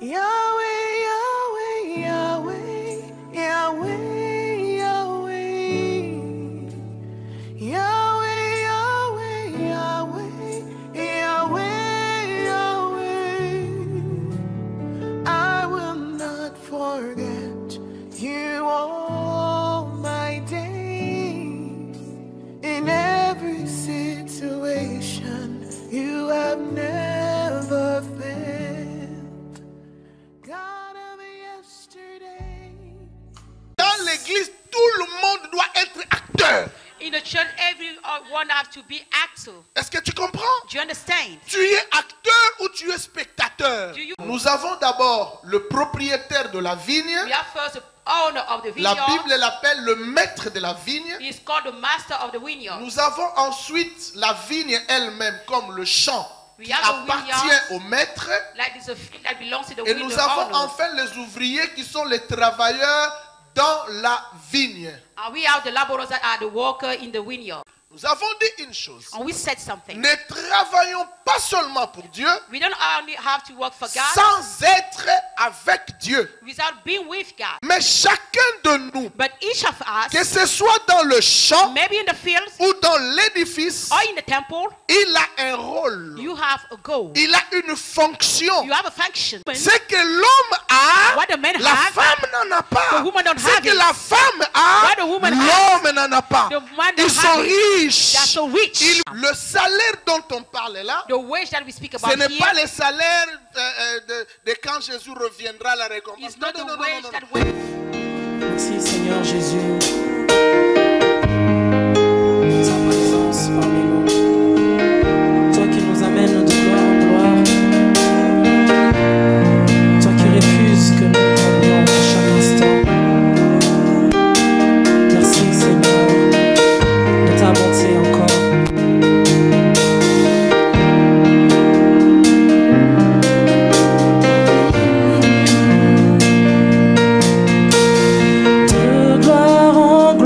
Yahweh, Yahweh, Yahweh, Yahweh, Yahweh. Yahweh, Yahweh, Yahweh, Yahweh, Yahweh. I will not forget you all my days. In every situation, you have never failed. God of yesterday. Dans l'église, tout le monde doit être acteur. In the church, everyone has to be active. Est-ce que tu comprends? Do you understand? Tu es acteur ou tu es spectateur? Nous avons d'abord le propriétaire de la vigne. We have first the owner of the La vineyard. Bible l'appelle le maître de la vigne. He is called the master of the vineyard. Nous avons ensuite la vigne elle-même comme le champ qui We have the appartient vineyard. au maître. Like this, a field that belongs to the Et nous vineyard avons owner. enfin les ouvriers qui sont les travailleurs dans la vigne. And we have the laborers that are the worker in the vineyard. Nous avons dit une chose. And we said something. Ne travaillons pas seulement pour Dieu, We don't only have to work for God sans être avec Dieu. without being with God. Mais chacun de nous, But each of que us, ce soit dans le champ maybe in the fields ou dans l'édifice, or in the temple, il a un rôle. you have a goal. Il a une fonction. You have a function. Ce que l'homme a, What the man la has, femme n'en a pas. the woman don't Ce have que it. la femme a, What the woman l'homme n'en a pas. The man don't Ils sont have it. They are riches. so rich. Le salaire dont on parle là, The wage that we speak ce about n'est here pas le salaire de quand Jésus reviendra la récompense. is Non, not non, the non, non, wage non, that non. we Merci Seigneur Jésus. Ta présence parmi nous. Toi qui nous amènes de gloire en gloire. Toi qui refuses que nous tombions à chaque instant. Merci Seigneur de ta bonté encore. De gloire en gloire.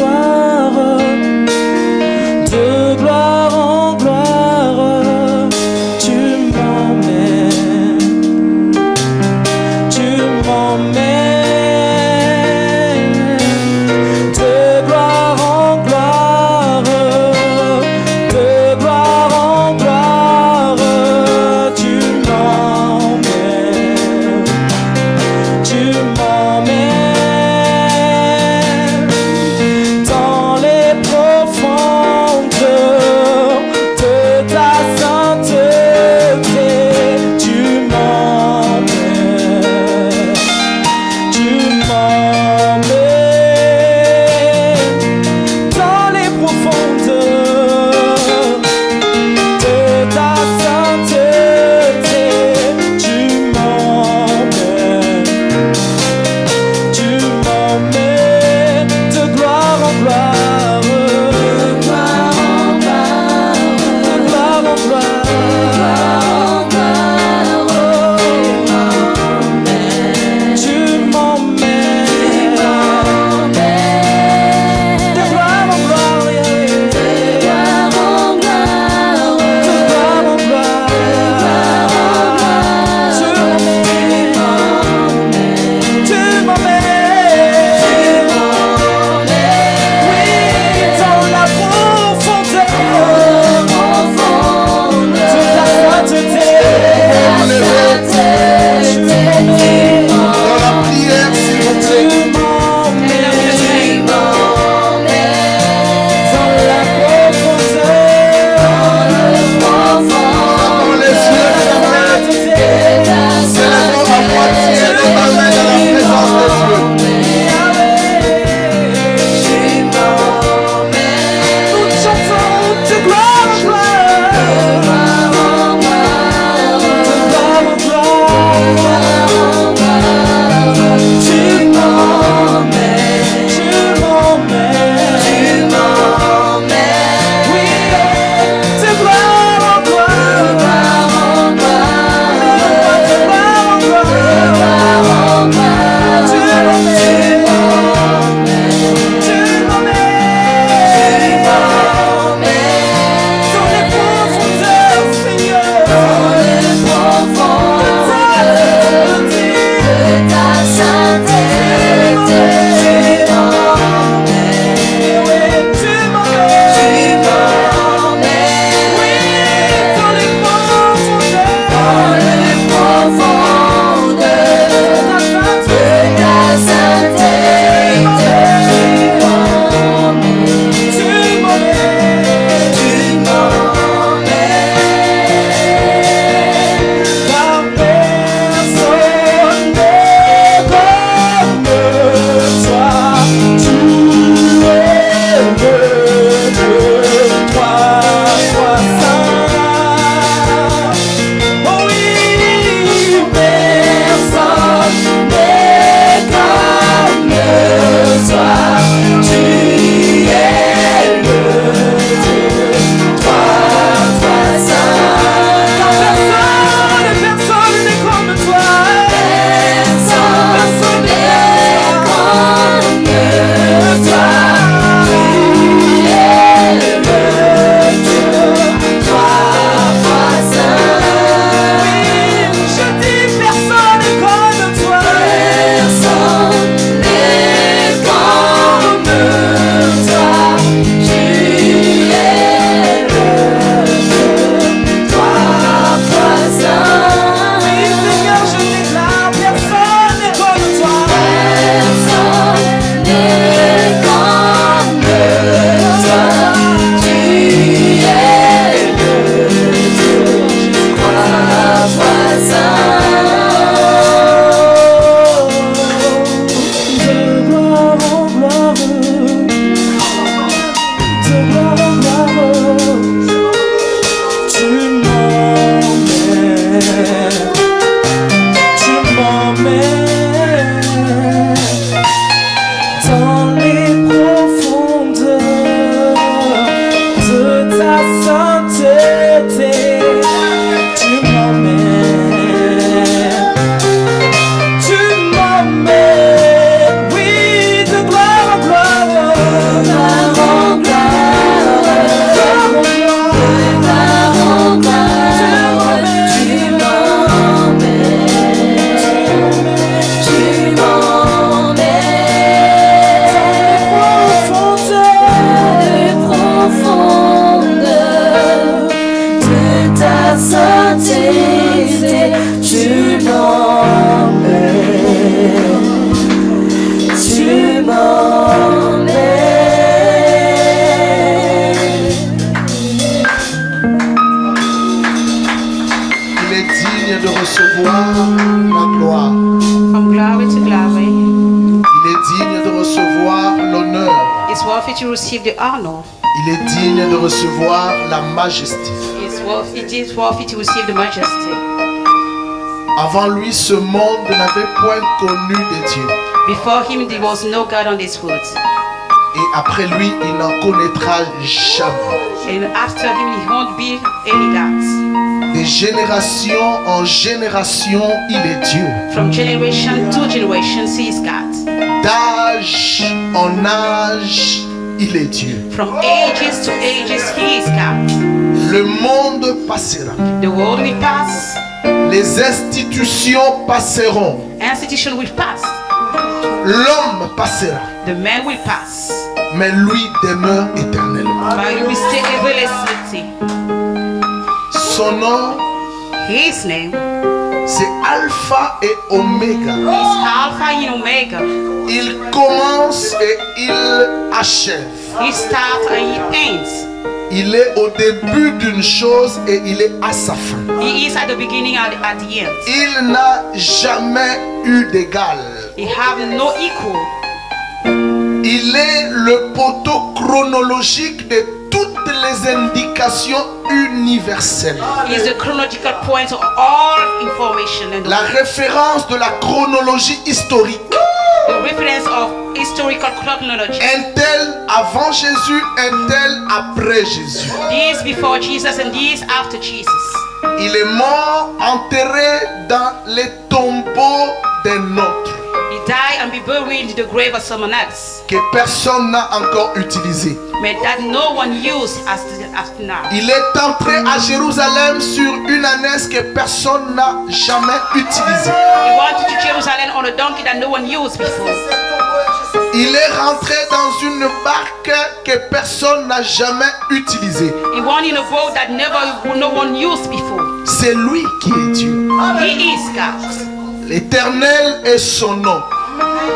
worthy to receive the honor. Il est digne de recevoir la majesté. It is worthy to receive the majesty. Avant lui, ce monde n'avait point connu de Dieu. Before him, there was no God on this world. Et après lui, il n'en connaîtra jamais. And after him, he won't be any God. De génération en génération, il est Dieu. From generation to generation, he is God. D'âge en âge, il est Dieu. From ages to ages, he is God. Le monde passera. The world will pass. Les institutions passeront. Institution will pass. L'homme passera. The man will pass. Mais lui demeure éternellement. But he will stay everlasting. Son nom, His name c'est Alpha et Oméga. is Alpha and Omega. Il commence et il achève. He starts and he ends. Il est au début d'une chose et il est à sa fin. He is at the beginning and at the end. Il n'a jamais eu d'égal. He have no equal. Il est le poteau chronologique de toutes les indications universelles. He is the chronological point of all information and La référence de la chronologie historique. the reference of historical chronology. Un tel avant Jésus, un tel après Jésus. This before Jesus and this after Jesus. Il est mort, enterré dans les tombeaux d'un autre He died and be buried in the grave of someone else. que personne n'a encore utilisé. But that no one used as now. Il est entré à Jérusalem sur une ânesse que personne n'a jamais utilisée. He went to Jerusalem on a donkey that no one used before. Il est rentré dans une barque que personne n'a jamais utilisée. He went in a boat that no one used before. C'est lui qui est Dieu. He is God. L'Éternel est son nom.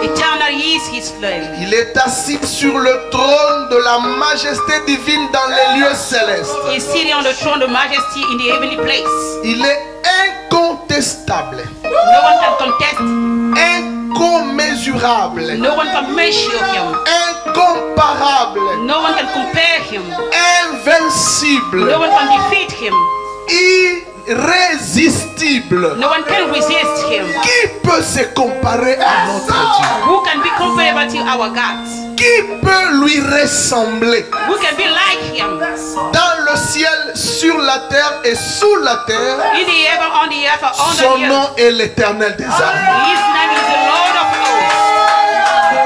Eternal is his name. Il est assis sur le trône de la majesté divine dans les lieux célestes. He is sitting on the throne of majesty in the heavenly place. Il est incontestable, No one can contest. incommensurable, No one can measure him. incomparable, No one can compare him. invincible, No one can defeat him. irrésistible. No one can resist him. Qui peut se comparer à notre Dieu? Who can be comparable to our God? Qui peut lui ressembler? Who can be like him? Dans le ciel, sur la terre et sous la terre, In the heaven, on the earth, or on son the earth. nom est l'Éternel des armées. His name is the Lord of hosts.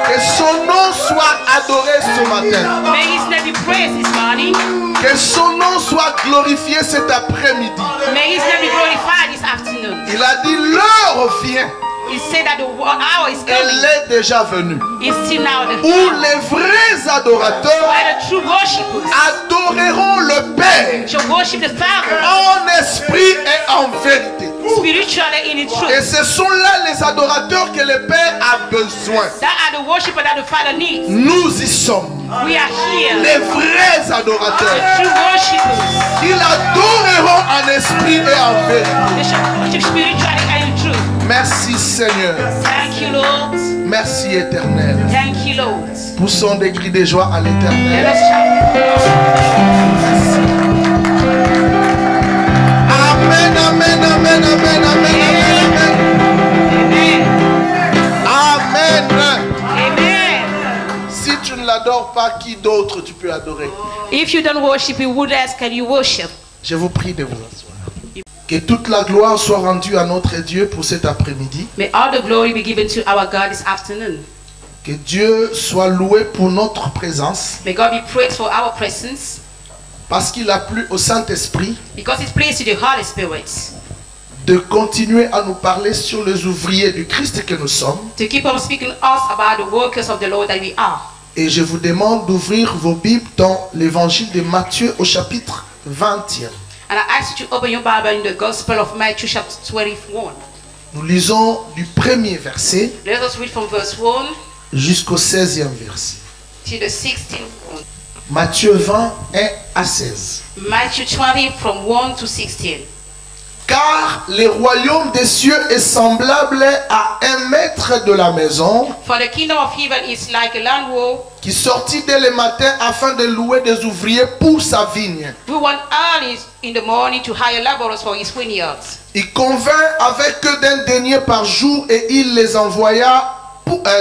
Que son nom soit adoré ce matin. May his name be praised this morning. Que son nom soit glorifié cet après-midi. May his name be glorified this afternoon. Il a dit l'heure vient. He said that the hour is Elle coming. est déjà venue. It's still now the Où les vrais adorateurs where the true worshippers adoreront le Père shall worship the Father en esprit et en vérité. spiritually in the Et truth. ce sont là les adorateurs que le Père a besoin. That are the worshippers that the Father needs. Nous y sommes. We are here. Les vrais adorateurs. The true worshippers. Ils adoreront en esprit et en vérité. They shall worship spiritually and in truth. Merci Seigneur. Thank you, Lord. Merci Éternel. Thank you, Lord. Poussons des cris de joie à Let l'Éternel. us shout. Amen, amen, amen, amen, amen, amen, Amen. amen. Amen. Si tu ne l'adores pas, qui d'autre tu peux adorer? If you don't worship, who else can you worship? Je vous prie de vous asseoir. Que toute la gloire soit rendue à notre Dieu pour cet après-midi. May all the glory be given to our God this afternoon. Que Dieu soit loué pour notre présence. May God be praised for our presence, Parce qu'il a plu au Saint-Esprit because it's pleased to the Holy Spirit de continuer à nous parler sur les ouvriers du Christ que nous sommes. to keep on speaking us about the workers of the Lord that we are. Et je vous demande d'ouvrir vos Bibles dans l'évangile de Matthieu au chapitre 20e. And I ask you to open your Bible in the Gospel of Matthew chapter 21. Nous lisons du premier verset Let us read from verse 1 jusqu'au 16e verset. to the 16th one. Matthieu 20, 1 à 16. Matthew 20 from 1 to 16. Car le royaume des cieux est semblable à un maître de la maison For the kingdom of heaven is like a landlord qui sortit dès le matin afin de louer des ouvriers pour sa vigne. who went early in the morning to hire laborers for his vineyards. Il convint avec eux d'un denier par jour et il les envoya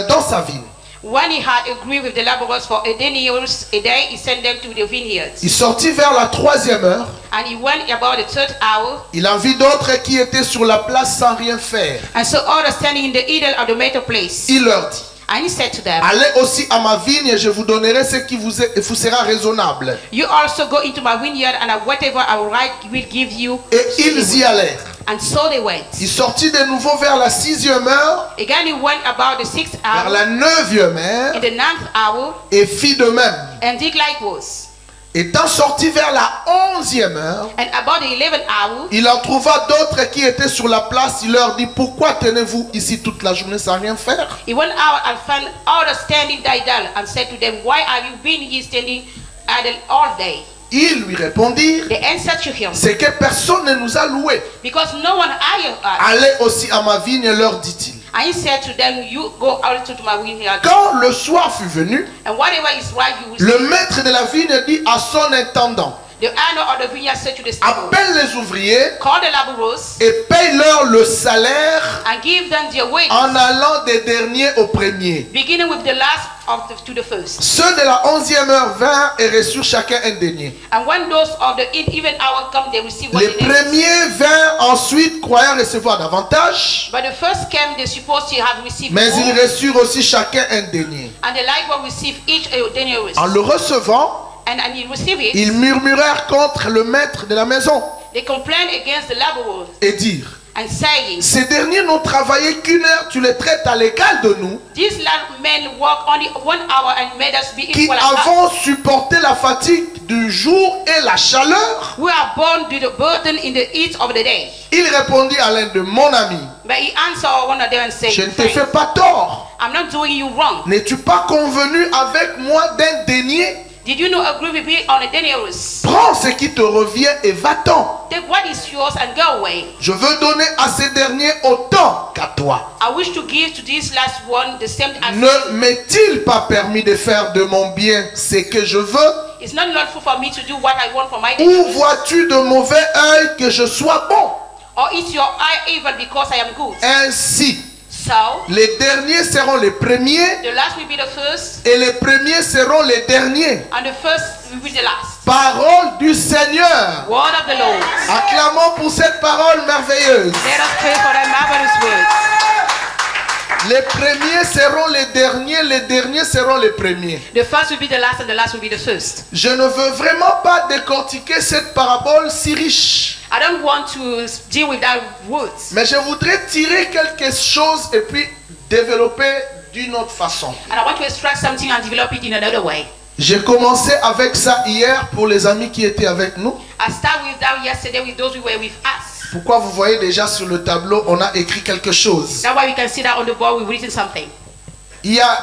dans sa vigne. When he had agreed with the laborers for a denarius a day, he sent them to the vineyards. Il sortit vers la 3e heure. And he went about the 3rd hour, Il en vit d'autres qui étaient sur la place sans rien faire. and so others standing in the idle of the marketplace. Il leur dit, And he said to them, allez aussi à ma vigne et je vous donnerai ce qui vous sera raisonnable. you also go into my vineyard, and whatever I will give you. Et ils y allèrent. And so they went. Il sortit de nouveau vers la 6e heure, Again he went about the 6th vers hour, la 9e heure, in the 9th hour, et fit de même. and did likewise. Étant sorti vers la 11e heure, And about the 11th hour, il en trouva d'autres qui étaient sur la place. Il leur dit, pourquoi tenez-vous ici toute la journée sans rien faire? he went out and found others standing idle, and said to them, why have you been here standing idle all day? Ils lui répondirent, They answered to him, c'est que personne ne nous a loués. because no one hired us. Allez aussi à ma vigne, leur dit-il. And he said to them, you go out to my vineyard, Quand le soir fut venu, and whatever is right you will le see. maître de la vigne dit à son intendant, The owner of the vineyard said to the steward, appelle les ouvriers call the laborers et paye-leur le salaire and give them their wages, en allant des derniers aux premiers. beginning with the last to the first. Ceux de la 11e heure vinrent et reçurent chacun un denier. And when those of the even hour come, they receive what Les they need. premiers vinrent ensuite, croyant recevoir davantage, But the first came, they supposed to have received mais more, ils reçurent aussi chacun un denier. and the likewise received each a denarius. En le recevant, And he received it. ils murmurèrent contre le maître de la maison They complained against the laborers et dirent, and saying, ces derniers n'ont travaillé qu'une heure, tu les traites à l'égal de nous, these men work only 1 hour and made us be qui equal as us, avons supporté la fatigue du jour et la chaleur. who are born to the burden in the heat of the day. Il répondit à l'un de mon ami, But he answered one of them and said, je ne te "Friend, fais pas tort. I'm not doing you wrong. N'es-tu pas convenu avec moi d'un denier? Did you not agree with me on the denarius? Prends ce qui te revient et va-t'en. Take what is yours and go away. Je veux donner à ces derniers autant qu'à toi. I wish to give to this last one the same as Ne m'est-il pas permis de faire de mon bien ce que je veux? it's not lawful for me to do what I want for my Ou denarius. vois-tu de mauvais œil que je sois bon? Or is your eye evil because I am good? Ainsi, So les derniers seront les premiers the last will be the first, et les premiers seront les derniers. and the first will be the last. Parole du Seigneur. Word of the Lord. Acclamons pour cette parole merveilleuse. Let us pray for that marvelous words. Les premiers seront les derniers seront les premiers. The first will be the last, and the last will be the first. Je ne veux vraiment pas décortiquer cette parabole si riche. I don't want to deal with that words, Mais je voudrais tirer quelque chose et puis développer d'une autre façon. and I want to extract something and develop it in another way. J'ai commencé avec ça hier pour les amis qui étaient avec nous. I started with that yesterday with those who were with us. Pourquoi vous voyez déjà sur le tableau, on a écrit quelque chose. That's why we can see that on the board we've written something. Il y a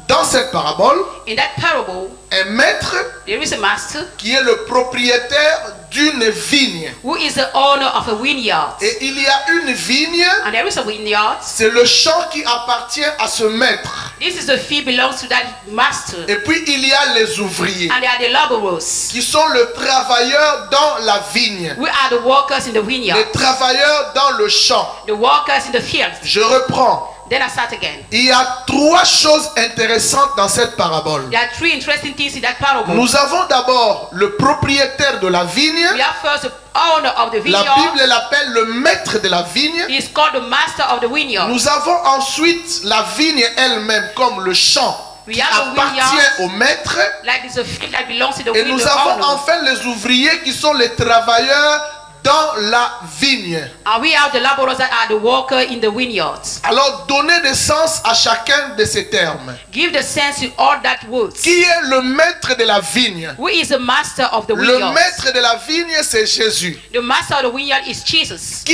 dans cette parabole In that parable, un maître there is a master qui est le propriétaire d'une vigne. who is the owner of a vineyard. Et il y a une vigne, And there is a vineyard. c'est le champ qui appartient à ce maître. This is the field belongs to that master. Et puis il y a les ouvriers And they are the laborers, qui sont les travailleurs dans la vigne, who are the workers in the vineyard, les travailleurs dans le champ. the workers in the field. Je reprends. Then I start again. Il y a trois choses intéressantes dans cette parabole. There are three interesting things in that parable. Nous avons d'abord le propriétaire de la vigne. We have first the owner of the La vineyard. Bible l'appelle le maître de la vigne. He is called the master of the vineyard. Nous avons ensuite la vigne elle-même comme le champ We qui have a appartient vineyard. au maître. Like it's a field that belongs to the Et nous vineyard avons owner. enfin les ouvriers qui sont les travailleurs dans la vigne. And we have the laborers that are the worker in the vineyard. Alors donnez des sens à chacun de ces termes. Give the sense to all that words. Qui est le maître de la vigne? Who is the master of the Le vineyard? maître de la vigne, c'est Jésus. The master of the vineyard is Jesus.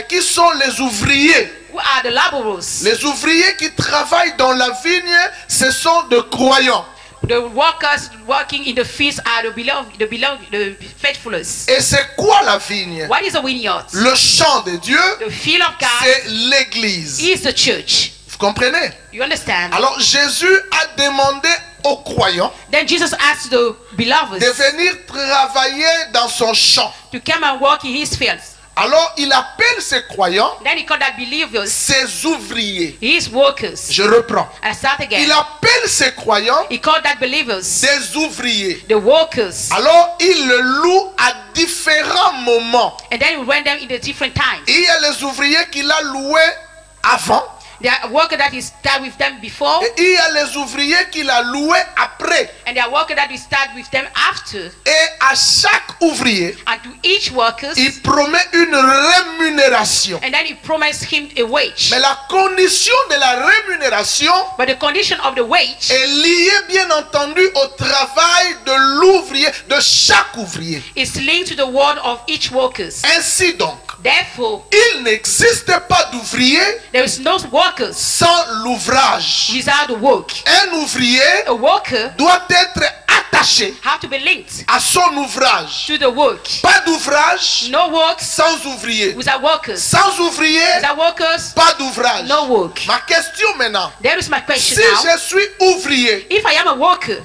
Qui sont les ouvriers? Who are the laborers? Les ouvriers qui travaillent dans la vigne, ce sont des croyants. The workers working in the fields are the faithfuls. Et c'est quoi la vigne? What is a vineyard? Le champ de Dieu, The field of God c'est l'église. is the church. Vous comprenez? You understand? Alors Jésus a demandé aux croyants Then Jesus asked the believers de venir travailler dans son champ. to come and work in his fields. Alors il appelle ses croyants Then he called that believers ses ouvriers. his workers. Je reprends. I start again. Il appelle ses croyants He called that believers des ouvriers. the workers. Alors il le loue à différents moments. And then he went them in the different times. Il y a les ouvriers qu'il a loués avant. There are workers that he started with them before, Et il y a les ouvriers qu'il a loués après. and there are workers that he started with them after. Et à chaque ouvrier, And to each worker, il promet une rémunération. and then he promised him a wage. Mais la condition de la rémunération But the condition of the wage est liée bien entendu au travail de l'ouvrier, de chaque ouvrier. is linked to the word of each workers. Ainsi donc, Therefore, il n'existe pas d'ouvrier there is no workers sans l'ouvrage. without the work. Un ouvrier A worker doit être attaché have to be linked à son ouvrage. to the work. Pas d'ouvrage No works sans ouvrier. without workers. Sans ouvrier, Without workers, pas d'ouvrage. no work. Ma question maintenant, There is my question si now. je suis ouvrier, If I am a worker,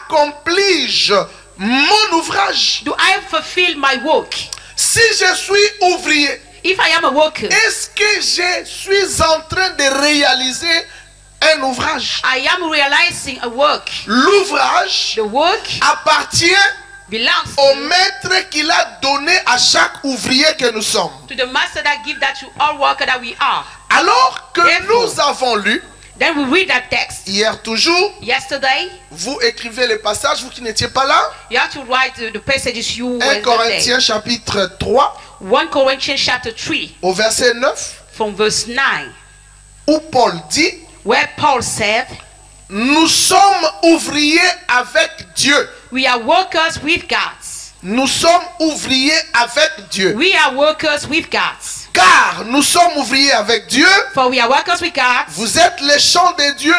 accomplis-je mon ouvrage? do I fulfill my work? Si je suis ouvrier, If I am a worker, est-ce que je suis en train de réaliser un ouvrage? I am realizing a work. L'ouvrage The work appartient belongs au maître qu'il a donné à chaque ouvrier que nous sommes. to the master that give that to all workers that we are. Alors que Therefore, nous avons lu, Then we read that text. hier toujours, Yesterday, vous écrivez les passages, vous qui n'étiez pas là, you have to write the passages you 1 were there. Corinthiens chapitre 3 1 Corinthians chapter 3 au verset 9, from verse 9, où Paul dit, where Paul said, nous sommes ouvriers avec Dieu. we are workers with God. Nous sommes ouvriers avec Dieu. We are workers with God. Car nous sommes ouvriers avec Dieu. For we are workers with God. Vous êtes les champs de Dieu,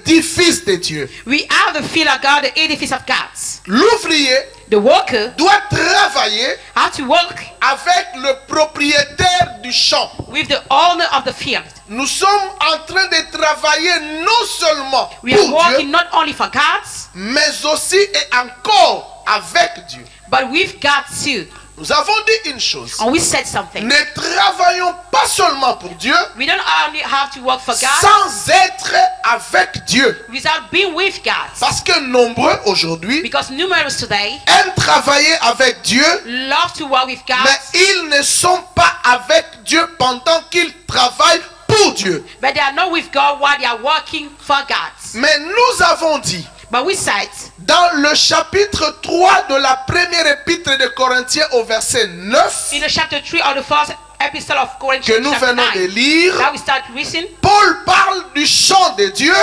l'édifice de Dieu. We are the field of God, the edifice of God. L'ouvrier The worker doit travailler has to work avec le propriétaire du champ. with the owner of the field. Nous sommes en train de travailler non seulement We are pour working Dieu, not only for God, mais aussi et encore avec Dieu. but with God too. Nous avons dit une chose. And we said something. Ne travaillons pas seulement pour Dieu, We don't only have to work for God sans être avec Dieu. without being with God. Parce que nombreux aujourd'hui Because numerous today aiment travailler avec Dieu, love to work with God, mais ils ne sont pas avec Dieu pendant qu'ils travaillent pour Dieu. but they are not with God while they are working for God. Mais nous avons dit, But we said dans le chapitre 3 de la première épître de Corinthiens au verset 9, in the chapter 3 of the first epistle of que Corinthians nous chapter venons de 9, lire, now we start reading. Paul parle du champ de Dieu.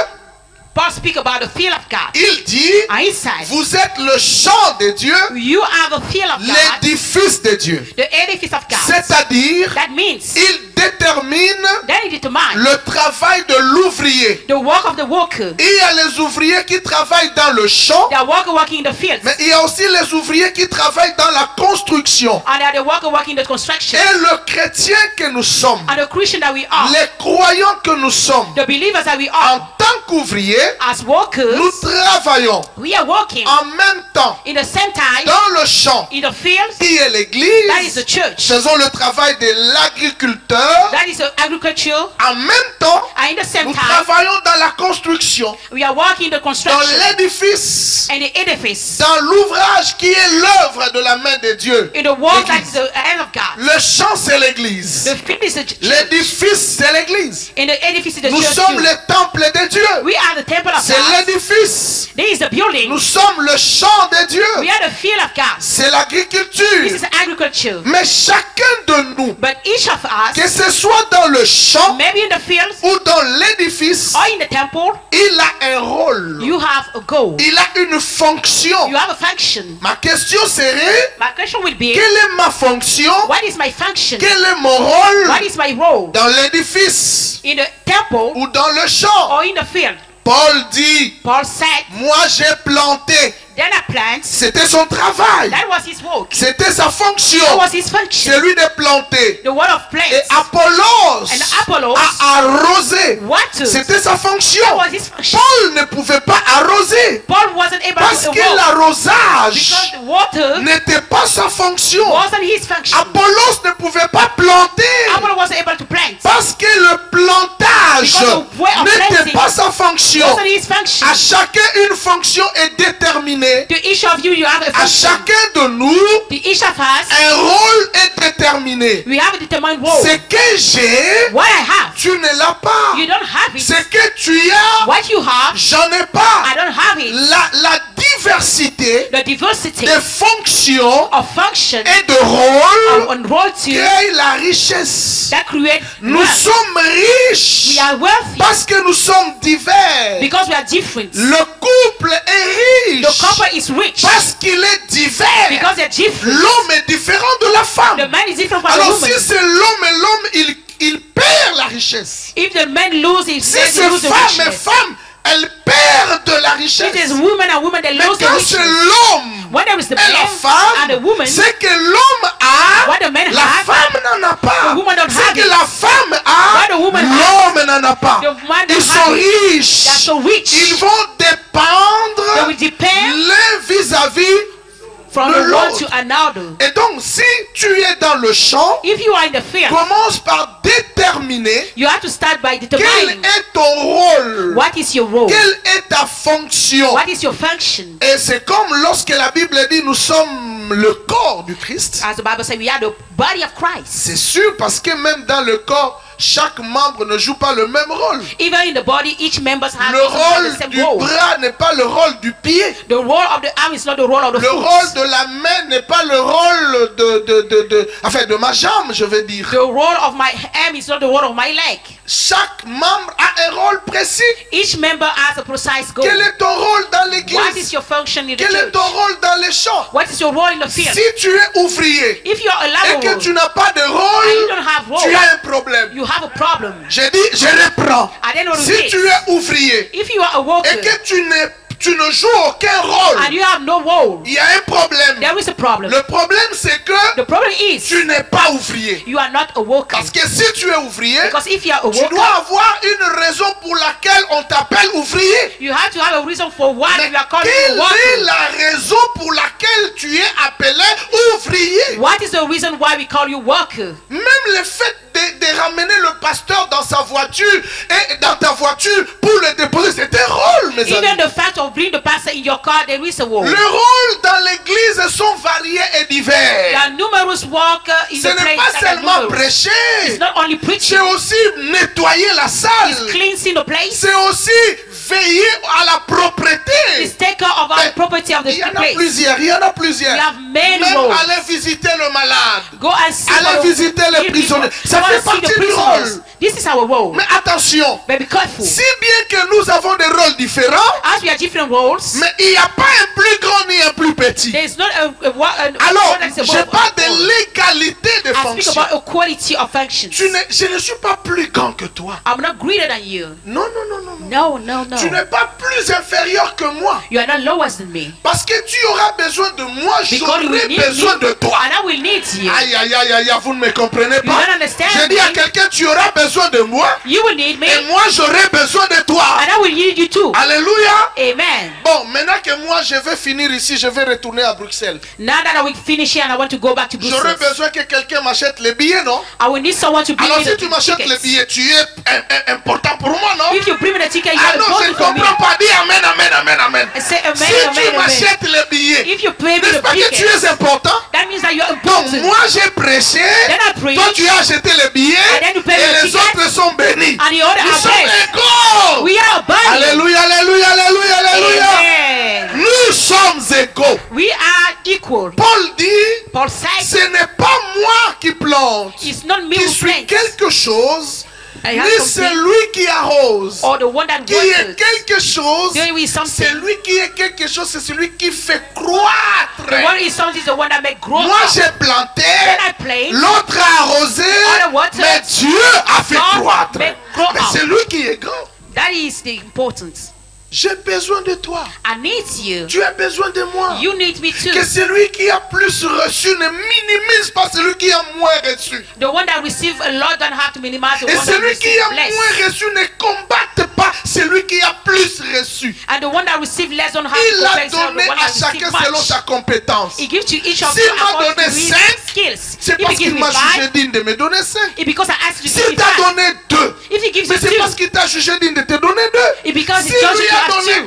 Paul speak about the field of God. Il dit, And he said, vous êtes le champ de Dieu, you are the field of God, l'édifice de Dieu. the edifice of God. C'est-à-dire, That means il détermine then it determines le travail de l'ouvrier. the work of the worker. Il y a les ouvriers qui travaillent dans le champ, They are worker working in the field, mais il y a aussi les ouvriers qui travaillent dans la construction. and they are the worker working in the construction. Et le chrétien que nous sommes, And the Christian that we are, les croyants que nous sommes, the believers that we en are, tant qu'ouvriers, as workers, nous travaillons we are working en même temps in the same time dans le champ in the fields. qui est That is l'église. the church. Faisons le travail de l'agriculteur. That is the agriculture. En même temps, And in the same nous time, travaillons dans la construction, we are working the dans construction l'édifice, and the edifice, dans l'ouvrage qui est l'œuvre de la main de Dieu. in the work that L'église. is the hand of God. Le champ, c'est l'église. The field is the church. L'édifice, c'est l'église. And the edifice is the Nous church. sommes too. le temple de Dieu. We are the temple of C'est God. l'édifice. This is the building. Nous sommes le champ de Dieu. We are the field of God. C'est This l'agriculture. is agriculture. Mais chacun de nous, But each of us, que ce soit dans le champ maybe in the fields ou dans l'édifice, or in the temple, il a un rôle. you have a goal. Il a une fonction. You have a function. Ma question serait, My question will be, quelle est ma fonction? what is my function? Quel est mon rôle What is my role? dans l'édifice In the temple ou dans le champ? or in the field? Paul dit, Paul said, moi j'ai planté. then I plant. C'était son travail. That was his work. C'était sa fonction. That was his function. C'est lui de planter. The word of Et plants. Apollos And Apollos a arrosé. waters. C'était sa fonction. That was his function. Paul ne pouvait pas arroser. Paul wasn't able Parce to que walk l'arrosage because the water n'était pas sa fonction. wasn't his function. Apollos ne pouvait pas planter. Apollo wasn't able to plant. Parce que le plantage Because the way of n'était planting pas sa fonction. Wasn't his function. À chacun, une fonction est déterminée. To each of you, you have a À function. chacun de nous, To each of us, un rôle est déterminé. we have a determined role. Ce que j'ai, What I have, tu ne l'as pas. you don't have it. Ce que tu as, What you have, j'en ai pas. I don't have it. La diversité The diversity des fonctions of function et de rôles on role to crée la richesse. that create Nous wealth. sommes riches We are wealthy parce que nous sommes divers. because we are different. Le couple est The riche couple is rich parce qu'il est divers. because they're different. L'homme est différent de la The femme. man is different from the Alors si woman. c'est l'homme et l'homme, il perd la richesse. If the man lose his Si man, c'est they lose the femme et richness. femme, elles perdent de la richesse. If there's woman and woman, they Mais lose the quand c'est richness. l'homme When there is the et la man femme, and the woman, c'est que l'homme a, what the man la has, femme n'en a pas. the woman don't C'est have que it. la femme a, What the woman l'homme n'en a pas. the man Ils don't sont have it. riches. They are so rich. Ils vont They dépendre will depend l'un vis-à-vis. from de the one l'autre. to another. Et donc, si tu es dans le champ, If you are in the field, commence par déterminer you have to start by quel determining est ton rôle, what is your role, quelle est ta fonction. what is your function. Et c'est comme lorsque la Bible dit nous sommes le corps du Christ. As the Bible says, we are the body of Christ. C'est sûr parce que même dans le corps, chaque membre ne joue pas le même rôle. Even in the body, each member has Le rôle the same du role. bras n'est pas le rôle du pied. The role of the arm is not the role of the Le foot. rôle de la main n'est pas le rôle de ma jambe, je veux dire. The role of my arm is not the role of my leg. Chaque membre a un rôle précis. Each member has a precise goal. Quel est ton rôle dans What is l'église? your function in the Quel est church? ton rôle dans les champs? What is your role in the field? Si tu es ouvrier If you are a et que laborer tu n'as pas de and you rôle, don't have tu role, as un problème. you have a problem. J'ai dit, je reprends. I don't know what Si it tu is. es ouvrier If you are a worker et que tu ne joues aucun rôle, and you have no role, il y a un problème. there is a problem. Le problème, c'est que The problem is tu n'es pas ouvrier. you are not a worker. Parce que si tu es ouvrier, Because if you are a tu worker, dois avoir une raison pour laquelle on t'appelle ouvrier. you have to have a reason for why Mais you are called quelle a est worker. la raison pour laquelle tu es appelé ouvrier? What is the reason why we call you worker? Même le fait de ramener le pasteur dans sa voiture et dans ta voiture pour le déposer, c'est un rôle, mes Even amis. the fact of bringing the pastor in your car, there is a role. Les rôles dans l'église sont variés et There divers. are numerous workers in Ce the n'est place pas that are seulement numerous. prêcher, It's not only c'est preaching, aussi nettoyer la it's salle, cleansing the place, c'est aussi veiller à la propreté. it's take care of our property of the Il y en a place. plusieurs, il y en a plusieurs. We have many Même roles. aller visiter le malade, Go and see aller visiter les prisonniers, ça fait partie du rôle. This is our role. Mais attention, But be careful. si bien que nous avons des rôles différents, As we are different roles, mais il n'y a pas un plus grand ni un plus petit. there is not a Alors, one that's je above parle de all. l'égalité de I speak fonctions. about equality of functions. Je ne suis pas plus grand que toi. I'm not greater than you. Non, non, non, non, non. No, no, no. Tu n'es pas plus inférieur que moi. You are not lower than me. Parce que tu auras besoin de moi, Because you j'aurai will need besoin me, de toi. and I will need you. Aïe, aïe, aïe, aïe, vous ne me comprenez You pas. don't understand Je dis à me. quelqu'un, tu auras besoin de moi, You will need me, et moi j'aurai besoin de toi. and I will need you too. Alléluia. Amen. Bon, maintenant que moi je vais finir ici, je vais retourner à Bruxelles. Now that I will finish here and I want to go back to J'aurai Brussels, besoin que quelqu'un m'achète les billets, non? I will need someone to bring Alors me si the tu m'achètes les tickets. billets, tu es important pour moi, non? If you bring me the ticket, you Ah are non, je ne important for me. comprends pas. Dis amen, amen, amen, amen. I say amen, Si amen, tu amen. m'achètes les billets, If you pay me n'est-ce the pas que tu ticket, es important? that means that you are Donc important. moi j'ai prêché, Then I preach, toi tu as acheté les billets and then you pay et the les ticket, autres sont bénis. and the other Nous are sommes blessed. égaux. We are a body. Alléluia, alléluia, alléluia, alléluia. Amen. Nous sommes égaux. We are equal. equal. Paul dit, Paul said, ce n'est pas moi qui plante, it's not me qui who suis plants, quelque chose, I have ni something, celui qui arrose. or the one that Qui est waters. quelque chose, Doing with something. celui qui est quelque chose, c'est celui qui fait croître. The one is something is the one that make grow Moi up. j'ai planté, Then I plant, l'autre a arrosé, Other waters, mais Dieu a fait God croître. make grow Mais up. c'est lui qui est grand. That is the importance. J'ai besoin de toi. I need you. Tu as besoin de moi. You need me too. Que celui qui a plus reçu ne minimise pas celui qui a moins reçu. The one that receive a lot don't have to minimize the Et one that celui qui receive a less. moins reçu ne combatte pas celui qui a plus reçu. And the one that receive less don't have Il to a compare to donné the one à that chacun receive selon much. sa compétence. He gives to each of S'il you m'a according donné to his 5, skills. c'est If he parce qu'il gives me m'a jugé 5, digne de me donner 5. it's because I asked you to S'il give me t'a 5. donné 2, If he gives mais you c'est parce 2, qu'il t'a jugé digne de te donner 2. it's because he S'il judges lui you to a have donné 2. 1,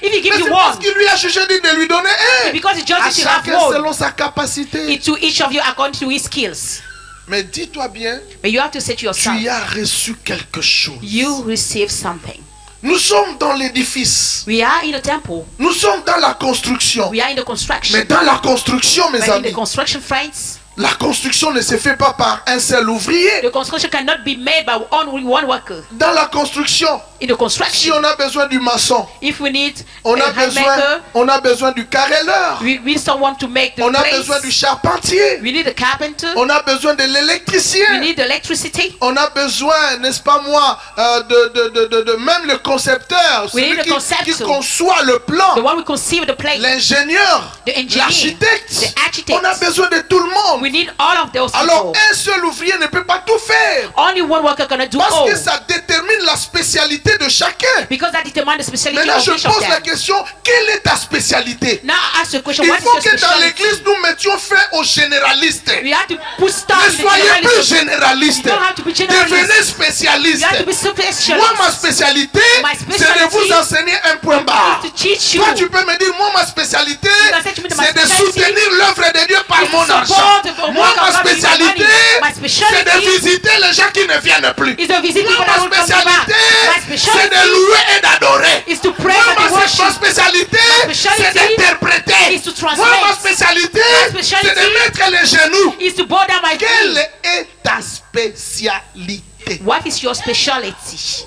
If he mais gives you c'est parce 1, qu'il lui a jugé digne de lui donner 1. it's because he À judges you to have chacun 1. selon sa capacité. It's to each of you according to his skills. Mais dis-toi bien, But you have to say to tu yourself, y as reçu quelque chose. you receive something. Nous sommes dans l'édifice. We are in the temple. Nous sommes dans la construction. We are in the construction. Mais dans la construction, mes But in amis, the construction, friends, la construction ne se fait pas par un seul ouvrier. the construction cannot be made by only one worker. Dans la construction, In the si construction, on a besoin du maçon, if we need on a a handmaker, besoin du carreleur, we need someone to make the on a place. besoin du charpentier, We need a carpenter. on a besoin de We l'électricien, need electricity. on a besoin, n'est-ce pas moi, de même le concepteur, We need celui a qui conceptor. conçoit le plan, The one who conceive the place. l'ingénieur, The engineer. l'architecte. The architect. On a besoin de tout le monde. We need all of those Alors people. un seul ouvrier ne peut pas tout faire. Only one worker cannot do Parce all. que ça détermine la spécialité de chacun. Because that determines the specialty Maintenant, of je each of pose la them. question, quelle est ta spécialité? Now I ask you a question. Il What is faut your que dans specialty? l'église, nous mettions fin aux généralistes. We have to put stop Ne in the soyez plus generalism. généralistes. You don't have to be generalist. Devenez You spécialiste. have to be specialist. Moi, ma spécialité, My c'est de specialty vous enseigner un point barre. is to teach you. Toi, tu peux me dire, moi, ma spécialité, can say to me that my c'est de specialty soutenir l'œuvre de Dieu par is to mon support argent. the Moi, work ma of God with my spécialité, money. My c'est de specialty visiter les gens qui ne viennent plus. is to visit Moi, people that ma will come back. spécialité, My c'est de specialty louer et d'adorer. is to pray Moi, and to ma worship. spécialité, My c'est specialty d'interpréter. is to Moi, translate. ma spécialité, My c'est specialty de mettre les genoux. Is to bow down my Quelle feet. est ta spécialité? What is your specialty?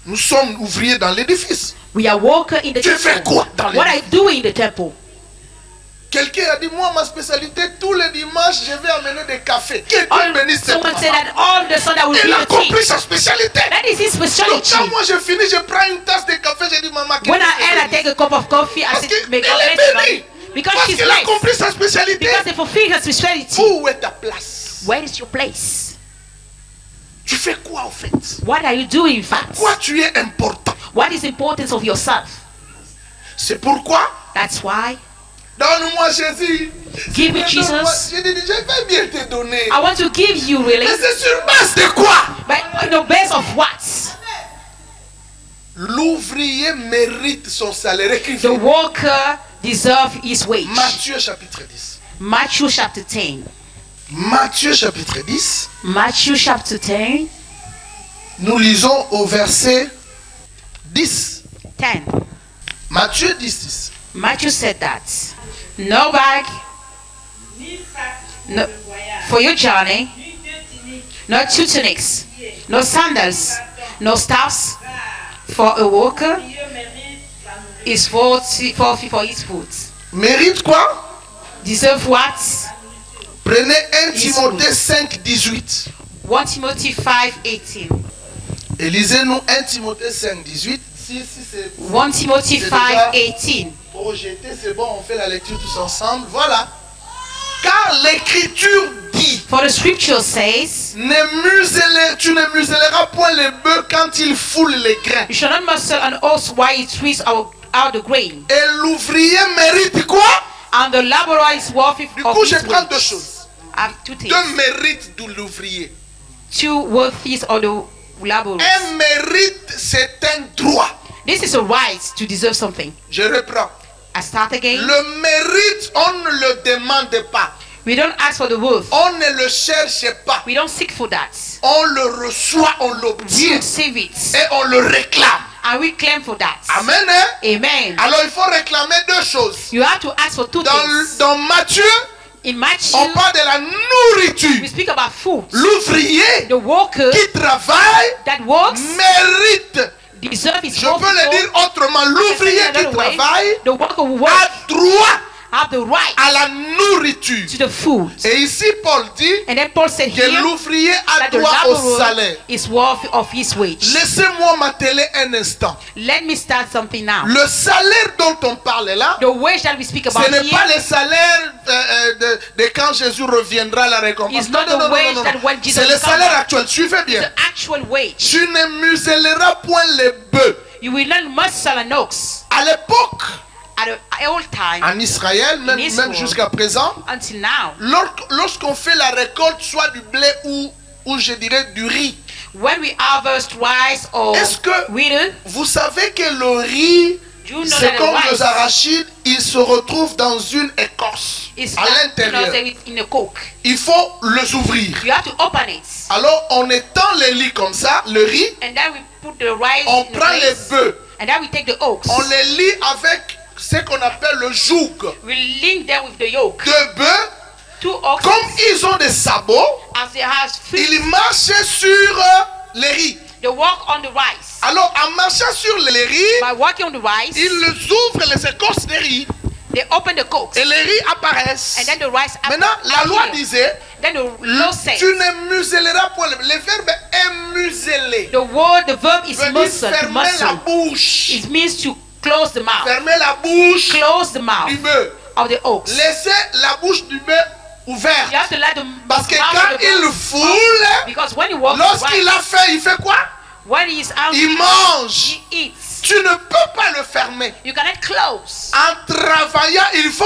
Nous sommes ouvriers dans l'édifice. We are worker in the Tu fais temple. quoi dans What I l'édifice? do in the temple? Quelqu'un a dit, moi, ma spécialité, tous les dimanches, je vais amener des cafés. Que Dieu bénisse cette Someone said femme. that all the Sunday will Il be a the compris tea. sa spécialité. That is his Donc, specialty. quand moi je finis, je prends une tasse de café, je dis, maman, que When Dieu I te end, I bénisse. take a cup of coffee. I Parce said, qu'elle may God est bless bénie. you. Because Parce she's qu'elle a blessed. compris sa spécialité. Because they fulfill her speciality. Où est ta place? Where is your place? Tu fais quoi, en fait? What are you doing, in fact? Quoi tu es important? What is the importance of yourself? C'est pourquoi, That's why. donne-moi Jésus. Give me Donne-moi. Jesus. Je dis, je vais bien te donner. I want to give you really. Mais c'est sur base de quoi? But on the base of what? L'ouvrier mérite son salaire. Écrivez. The worker deserves his wage. Matthieu chapitre 10. Matthew chapter 10. Matthieu chapitre 10. Matthew chapter 10. Nous lisons au verset 10. 10. Matthieu 10, 10. Matthew said that. No bag no, for your journey, no two tunics, no sandals, no staffs for a worker is for his food. Mérite quoi? Deserve what? Prenez 1 His Timothée 5, 18. 1 Timothy 5:18. Et lisez-nous 1 Timothée 5, 18. Si c'est 1 Timothy C'est déjà 5:18. projeté, c'est bon, on fait la lecture tous ensemble. Voilà. Car l'écriture dit, For the scripture says, tu ne muselleras point les bœufs quand ils foulent les grains. you shall not muzzle an ox while it trees out the grain, Et l'ouvrier mérite quoi? and the laborer is worthy Du of coup, je his prends deux wage. choses. I have two things. Deux mérites de l'ouvrier. Two worthies of the laborers. Un mérite, c'est un droit. This is a right to deserve something. Je reprends. I start again. Le mérite, on ne le demande pas. We don't ask for the worth. On ne le cherche pas. We don't seek for that. On le reçoit, on We l'obtient receive it. et on le réclame. And we claim for that. Amen. Hein? Amen. Alors il faut réclamer deux choses. You have to ask for two things. Dans Matthieu, In Matthew, on parle de la we nourriture. speak about food. L'ouvrier The worker qui travaille that works mérite. deserves his Je peux le dire autrement. L'ouvrier qui travaille the worker who a works droit have the right à la nourriture. to the food. Et ici, Paul dit And then Paul said que here l'ouvrier a that the droit au laborer salaire. is worthy of his wage. Laissez-moi m'atteler un instant. Let me start something now. Le salaire dont on parle là, The wage that we speak about ce n'est pas here le salaire de quand Jésus reviendra la récompense. is not the wage that when Jesus C'est le will come salaire back. actuel. Suivez bien. The actual wage. Tu ne muselleras point les bœufs. You will not muzzle an ox. À l'époque, At the old time en Israël, même Israel. jusqu'à présent, until now, lorsqu'on fait la récolte, soit du blé ou je dirais du riz, when we harvest rice or est-ce que wheat, vous savez que le riz, you know c'est that comme the les rice arachides, il se retrouve dans une écorce is à l'intérieur. in a coke. Il faut les ouvrir. You have to open it. Alors on étend les lits comme ça, le riz, And then we put the rice on in the prend les place. bœufs, And then we take the oaks. on les lie avec ce qu'on appelle le joug We link them with the yoke. de bœufs. Two oxen, Comme ils ont des sabots, as they have feet, ils marchent sur les riz. they walk on the rice. Alors en marchant sur les riz, By walking on the rice, ils ouvrent les écorces des riz they open the coaks. et les riz apparaissent. And then the rice Maintenant, la loi appear. disait, Then the law says, tu ne muselleras point. Le verbe est museler. the verb is Veut dire muzzle, to fermer la muzzle. bouche. It means to close the mouth. Fermer la bouche Close the mouth du bœuf. of the oaks. Laissez la bouche du bœuf You ouverte. have to let the Parce que mouth quand of the il goat- foule, because when he walks the lorsqu'il rice, a faim, il fait quoi? when he is hungry, Il mange. he eats. Tu ne peux pas le fermer. You cannot close. En travaillant, il faut.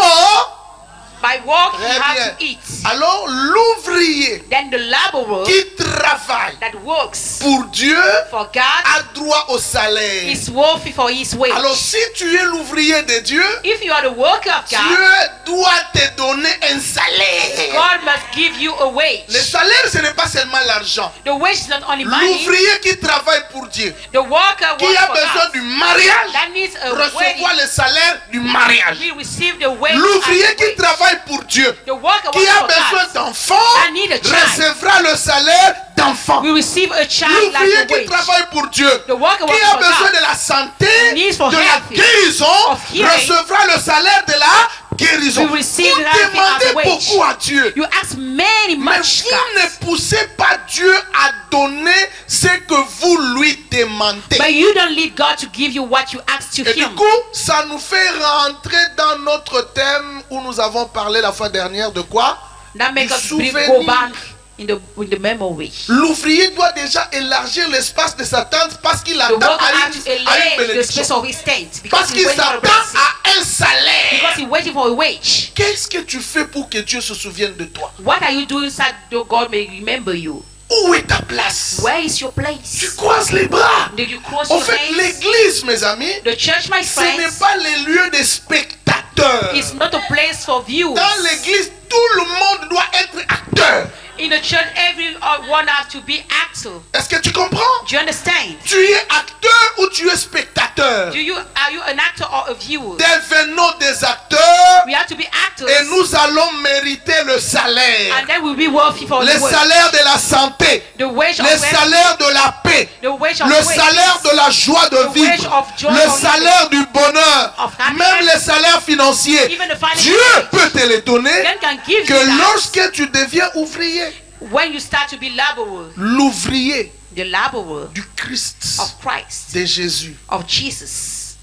By walking, you Très have bien. to eat. Alors l'ouvrier Then the laborer qui travaille that works pour Dieu for God a droit au salaire. is worthy for his wage. Alors si tu es l'ouvrier de Dieu, If you are the worker of God, Dieu doit te donner un salaire. God must give you a wage. Le salaire, ce n'est pas seulement l'argent. The wage is not only money. L'ouvrier qui travaille pour Dieu, The worker qui works a for besoin God. du mariage, That needs a recevoir wedding. le salaire du mariage. We receive the wage. L'ouvrier as a qui wage. travaille pour Dieu, The worker qui works a for besoin God. d'enfants, I need a child. recevra le salaire d'enfant. We receive a child L'ouvrier like a qui wage. travaille pour Dieu, The worker qui works a for besoin God. de la santé, Needs for de la health, guérison, of healing. recevra le salaire de la guérison. We receive Vous health as a demandez wage. beaucoup à Dieu. You ask many Mais much vous God. ne poussez pas Dieu à donner ce que vous lui demandez. But you don't lead God to give you what you ask to Et du Him. coup, ça nous fait rentrer dans notre thème où nous avons parlé la fois dernière de quoi? That makes Du us souvenir. go back in the memory. L'ouvrier doit déjà élargir l'espace de sa tente parce qu'il The attend worker à has to une enlarge the bénédiction. space of his tent because Parce he's qu'il waiting for a s'attend blessing. à un salaire. Because he's waiting for a wage. Qu'est-ce que tu fais pour que Dieu se souvienne de toi? What are you doing so that God may remember you? Où est ta place? Where is your Tu place? croises les bras. Did you cross En your fait, hands? l'église, mes amis, The church, my ce n'est friends, pas le lieu des spectateurs. is not a place for views. Dans l'église, tout le monde doit être acteur. In the church, everyone has to be actor. Est-ce que tu comprends? Do you understand? Tu es acteur ou tu es spectateur? Are you an actor or a viewer? Devenons des acteurs We have to be actors. et nous allons mériter le salaire. And then we'll be worthy for Le the wage. salaire de la santé, The wage of le wealth, salaire de la paix, the wage of le wages, salaire de la joie de The wage vivre, of joy le of salaire du bonheur, of happiness, même le salaire financier. even the financial Dieu wage. peut te les donner God can give que you that lorsque tu deviens ouvrier. when you start to be laborer, L'ouvrier the laborer du Christ, of Christ, de Jésus. of Jesus.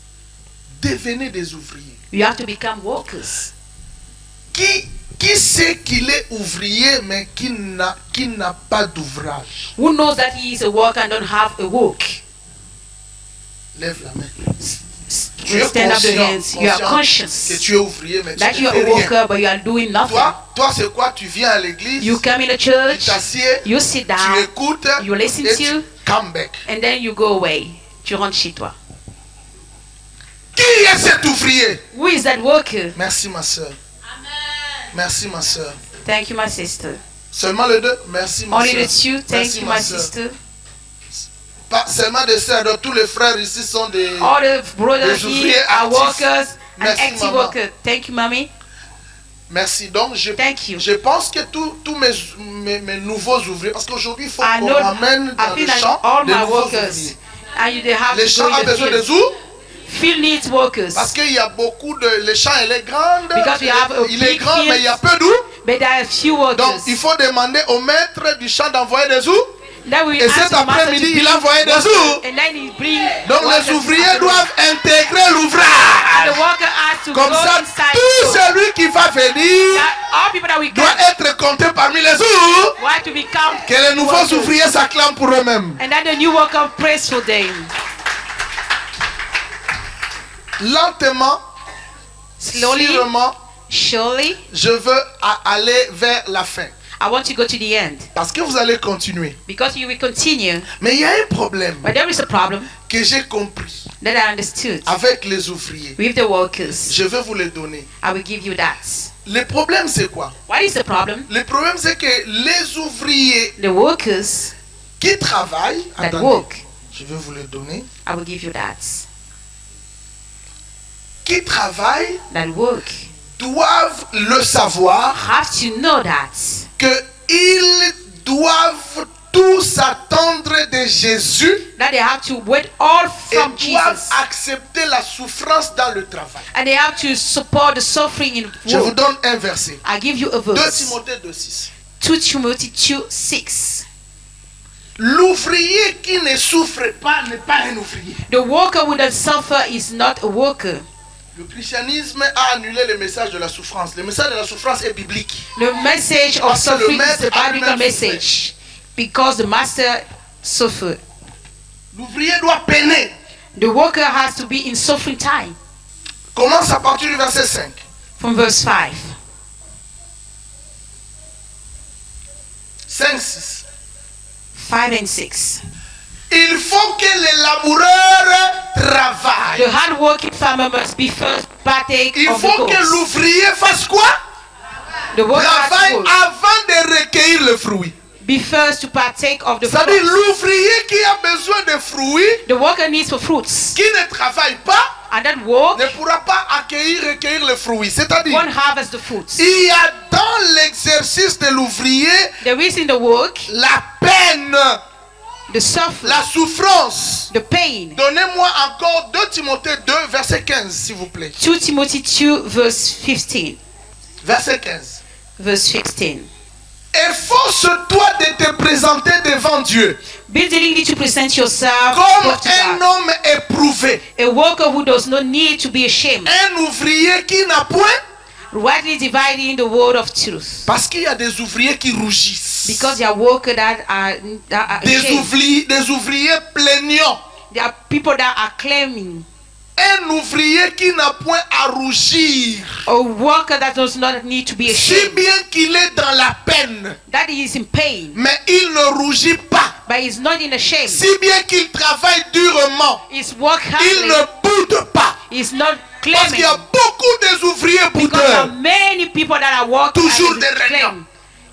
Devenez des ouvriers. You have to become workers. Qui sait qu'il est ouvrier mais qui n'a pas d'ouvrage? Who knows that he is a worker and don't have a work? Lève la main. Tu You es stand up the hands. You are conscient que conscious tu es ouvrier mais tu that ne you are fais a rien. worker but you are doing nothing. Toi c'est quoi? Tu viens à l'église, You come in a tu church, t'assieds, you sit tu down, écoutes you listen et to, tu come back. and then you go away. Tu rentres chez toi. Qui est cet ouvrier? Who is that worker? Merci ma soeur. Merci ma soeur. Thank you, my sister. Seulement les deux? Merci ma Only soeur. the two. Thank Merci you, ma my soeur. sister. Pas seulement des sœurs, donc tous les frères ici sont des... All the brothers Les ouvriers here are actifs. workers and Merci, active maman. workers. Thank you, mommy. Merci. Donc, Thank you. je pense que tous mes nouveaux ouvriers, parce qu'aujourd'hui, il faut I qu'on know, ramène I dans feel les that champs all des my nouveaux workers, ouvriers. and they have Les to champs go ont in the besoin field. des où? Field needs workers. Parce qu'il y a beaucoup de... Les champs, elle est grande. Because we have a Il est big grand, field. mais il y a peu d'où. But there are few Donc, workers. il faut demander au maître du champ d'envoyer des où. Then we Et ask cet the master après-midi, to il bring a envoyé des workers, où. and then he bring Donc, workers les ouvriers after doivent intégrer And the l'ouvrage. worker has to Comme go ça, inside. tout celui qui va venir That all people that we doit get être compté parmi les où. want to become Que les nouveaux workers. ouvriers s'acclament pour eux-mêmes. And then the new worker prays for them. Lentement, Slowly, sûrement, surely, je veux aller vers la fin. I want to go to the end. Parce que vous allez continuer. Because you will continue. Mais il y a un problème But there is a problem que j'ai compris that I understood avec les ouvriers. with the workers. Je vais vous les donner. I will give you that. Le problème, c'est quoi? What is the problem? Le problème, c'est que les ouvriers The workers qui travaillent, that attendez, work, je vais vous les donner, I will give you that. qui travaillent That work doivent le savoir have to know that qu'ils doivent tous attendre de Jésus they have to wait all et from doivent Jesus, accepter la souffrance dans le travail. and they have to support the suffering in Je vous work. donne un verset. I give you a 2 verse. Timothée 2,6. 2 Timothy 2:6. L'ouvrier qui ne souffre pas n'est pas un ouvrier. The worker who doesn't suffer is not a worker. Le christianisme a annulé le message de la souffrance. Le message de la souffrance est biblique. The message of Parce que le suffering is maître the a biblical lui-même message because the master suffered. L'ouvrier doit peiner. The worker has to be in suffering time. Commence à partir du verset 5. From verse 5. 5, 6. 5 and 6. Il faut que les laboureurs travaillent. The hard-working farmer must be first partake Il of the faut que goods. l'ouvrier fasse quoi? The worker has Travaille to work. avant de recueillir le fruit. Be first to partake of the C'est-à-dire fruits. l'ouvrier qui a besoin de fruits, The worker needs for fruits. qui ne travaille pas, And that work ne pourra pas recueillir le fruit. C'est-à-dire, won't harvest the fruits. il y a dans l'exercice de l'ouvrier There is in the work la peine, the suffering, la souffrance. the pain. Donnez-moi encore 2 Timothée 2, verset 15, s'il vous plaît. 2 Timothy 2 verse 15. Verset 15. Verse 16. Efforce-toi de te présenter devant Dieu Be diligent to present yourself comme before un God. homme éprouvé, A worker who does not need to be ashamed, un ouvrier qui n'a point, rightly dividing the word of truth. parce qu'il y a des ouvriers qui rougissent, Because there are workers that are ashamed. des ouvriers plaignants, There are people that are claiming. un ouvrier qui n'a point à rougir, A worker that does not need to be si ashamed. bien qu'il est dans la peine, That he is in pain, mais il ne rougit pas, but he's not in a shame. si bien qu'il travaille durement, He's work il hardly. ne boude pas, He's not parce qu'il y claiming. a beaucoup des ouvriers Because there are boudeurs, many people that are working toujours and des they claim. réunions,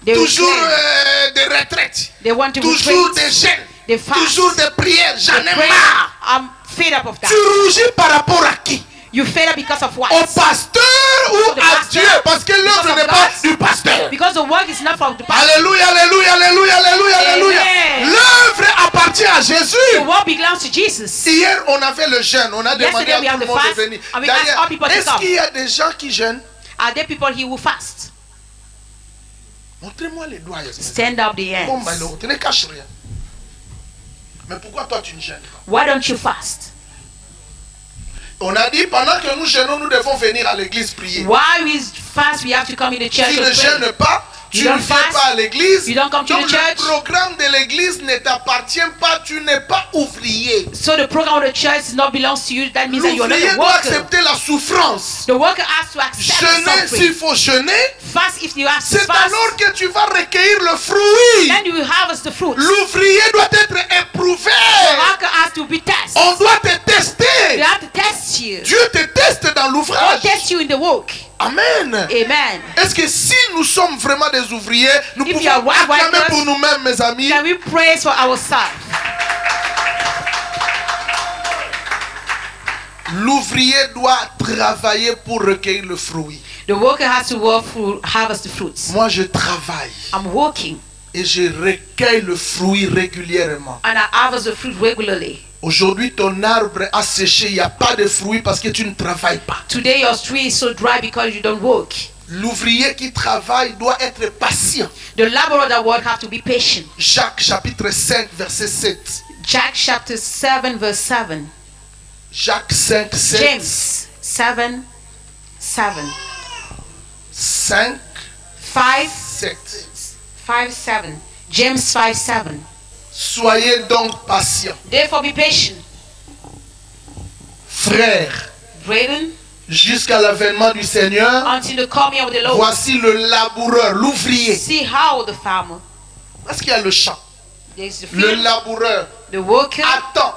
They will toujours claim. des retraites, They want to toujours retreat. des jeûnes, They fast. toujours des prières. J'en They ai pray. marre. I'm fed up of that. Tu rougis par rapport à qui? You fed up because of what? Au pasteur ou The à pastor. Dieu? Parce que l'œuvre Because of n'est pas God. du pasteur. Because the work is not from the pastor. Alléluia, alléluia, alléluia, alléluia, alléluia. Amen. L'œuvre appartient à Jésus. The work belongs to Jesus. Hier, on avait le jeûne. On a demandé à we have tout le the monde fast, de venir. and we asked all people to Est-ce come. qu'il y a des gens qui jeûnent? Are there people here who fast? Montrez-moi les doigts. Stand up the Bon, bah, hands. tu ne caches rien. Mais pourquoi toi tu ne jeûnes pas? Why don't you fast? On a dit pendant que nous jeûnons, nous devons venir à l'église prier. Why we fast, we have to come in the church Tu ne and pray. jeûnes pas, tu You ne don't viens fast, pas à l'église. you don't come to Donc the le church. programme de l'église ne t'appartient pas, tu n'es pas ouvrier. So the program of the church does not belong to you. That means that you are not L'ouvrier a doit worker. accepter la souffrance. The worker has to accept the Jeûner, s'il suffering. faut jeûner, Fast if you have to c'est fast. alors que tu vas recueillir le fruit. Then you will harvest the fruit. The L'ouvrier doit être éprouvé. worker has to be tested. On doit te They tester. have to test you. Dieu te teste dans God l'ouvrage. test you in the work. Amen. Amen. Est-ce que si nous sommes vraiment des ouvriers, nous If pouvons you are white acclamer workers, pour nous-mêmes, mes amis? Can we praise for ourselves? L'ouvrier doit travailler pour recueillir le fruit. The worker has to work to harvest the fruits. Moi, je travaille I'm working et je recueille le fruit régulièrement. and I harvest the fruit regularly. Aujourd'hui, ton arbre a séché, il n'y a pas de fruits parce que tu ne travailles pas. Today your tree is so dry because you don't work. L'ouvrier qui travaille doit être patient. The laborer that work have to be patient. Jacques chapitre 5 verset 7. Jack chapter 7 verse 7. Jacques 5, 7. James 7 7. 5, 5 7. 5 7. James 5 7. Soyez donc patients, Therefore be patient, frères, brethren, jusqu'à l'avènement du Seigneur. until the coming of the Lord. Voici le laboureur, l'ouvrier. See how the farmer, Parce qu'il y a le champ. there's the Le field, laboureur the worker, attend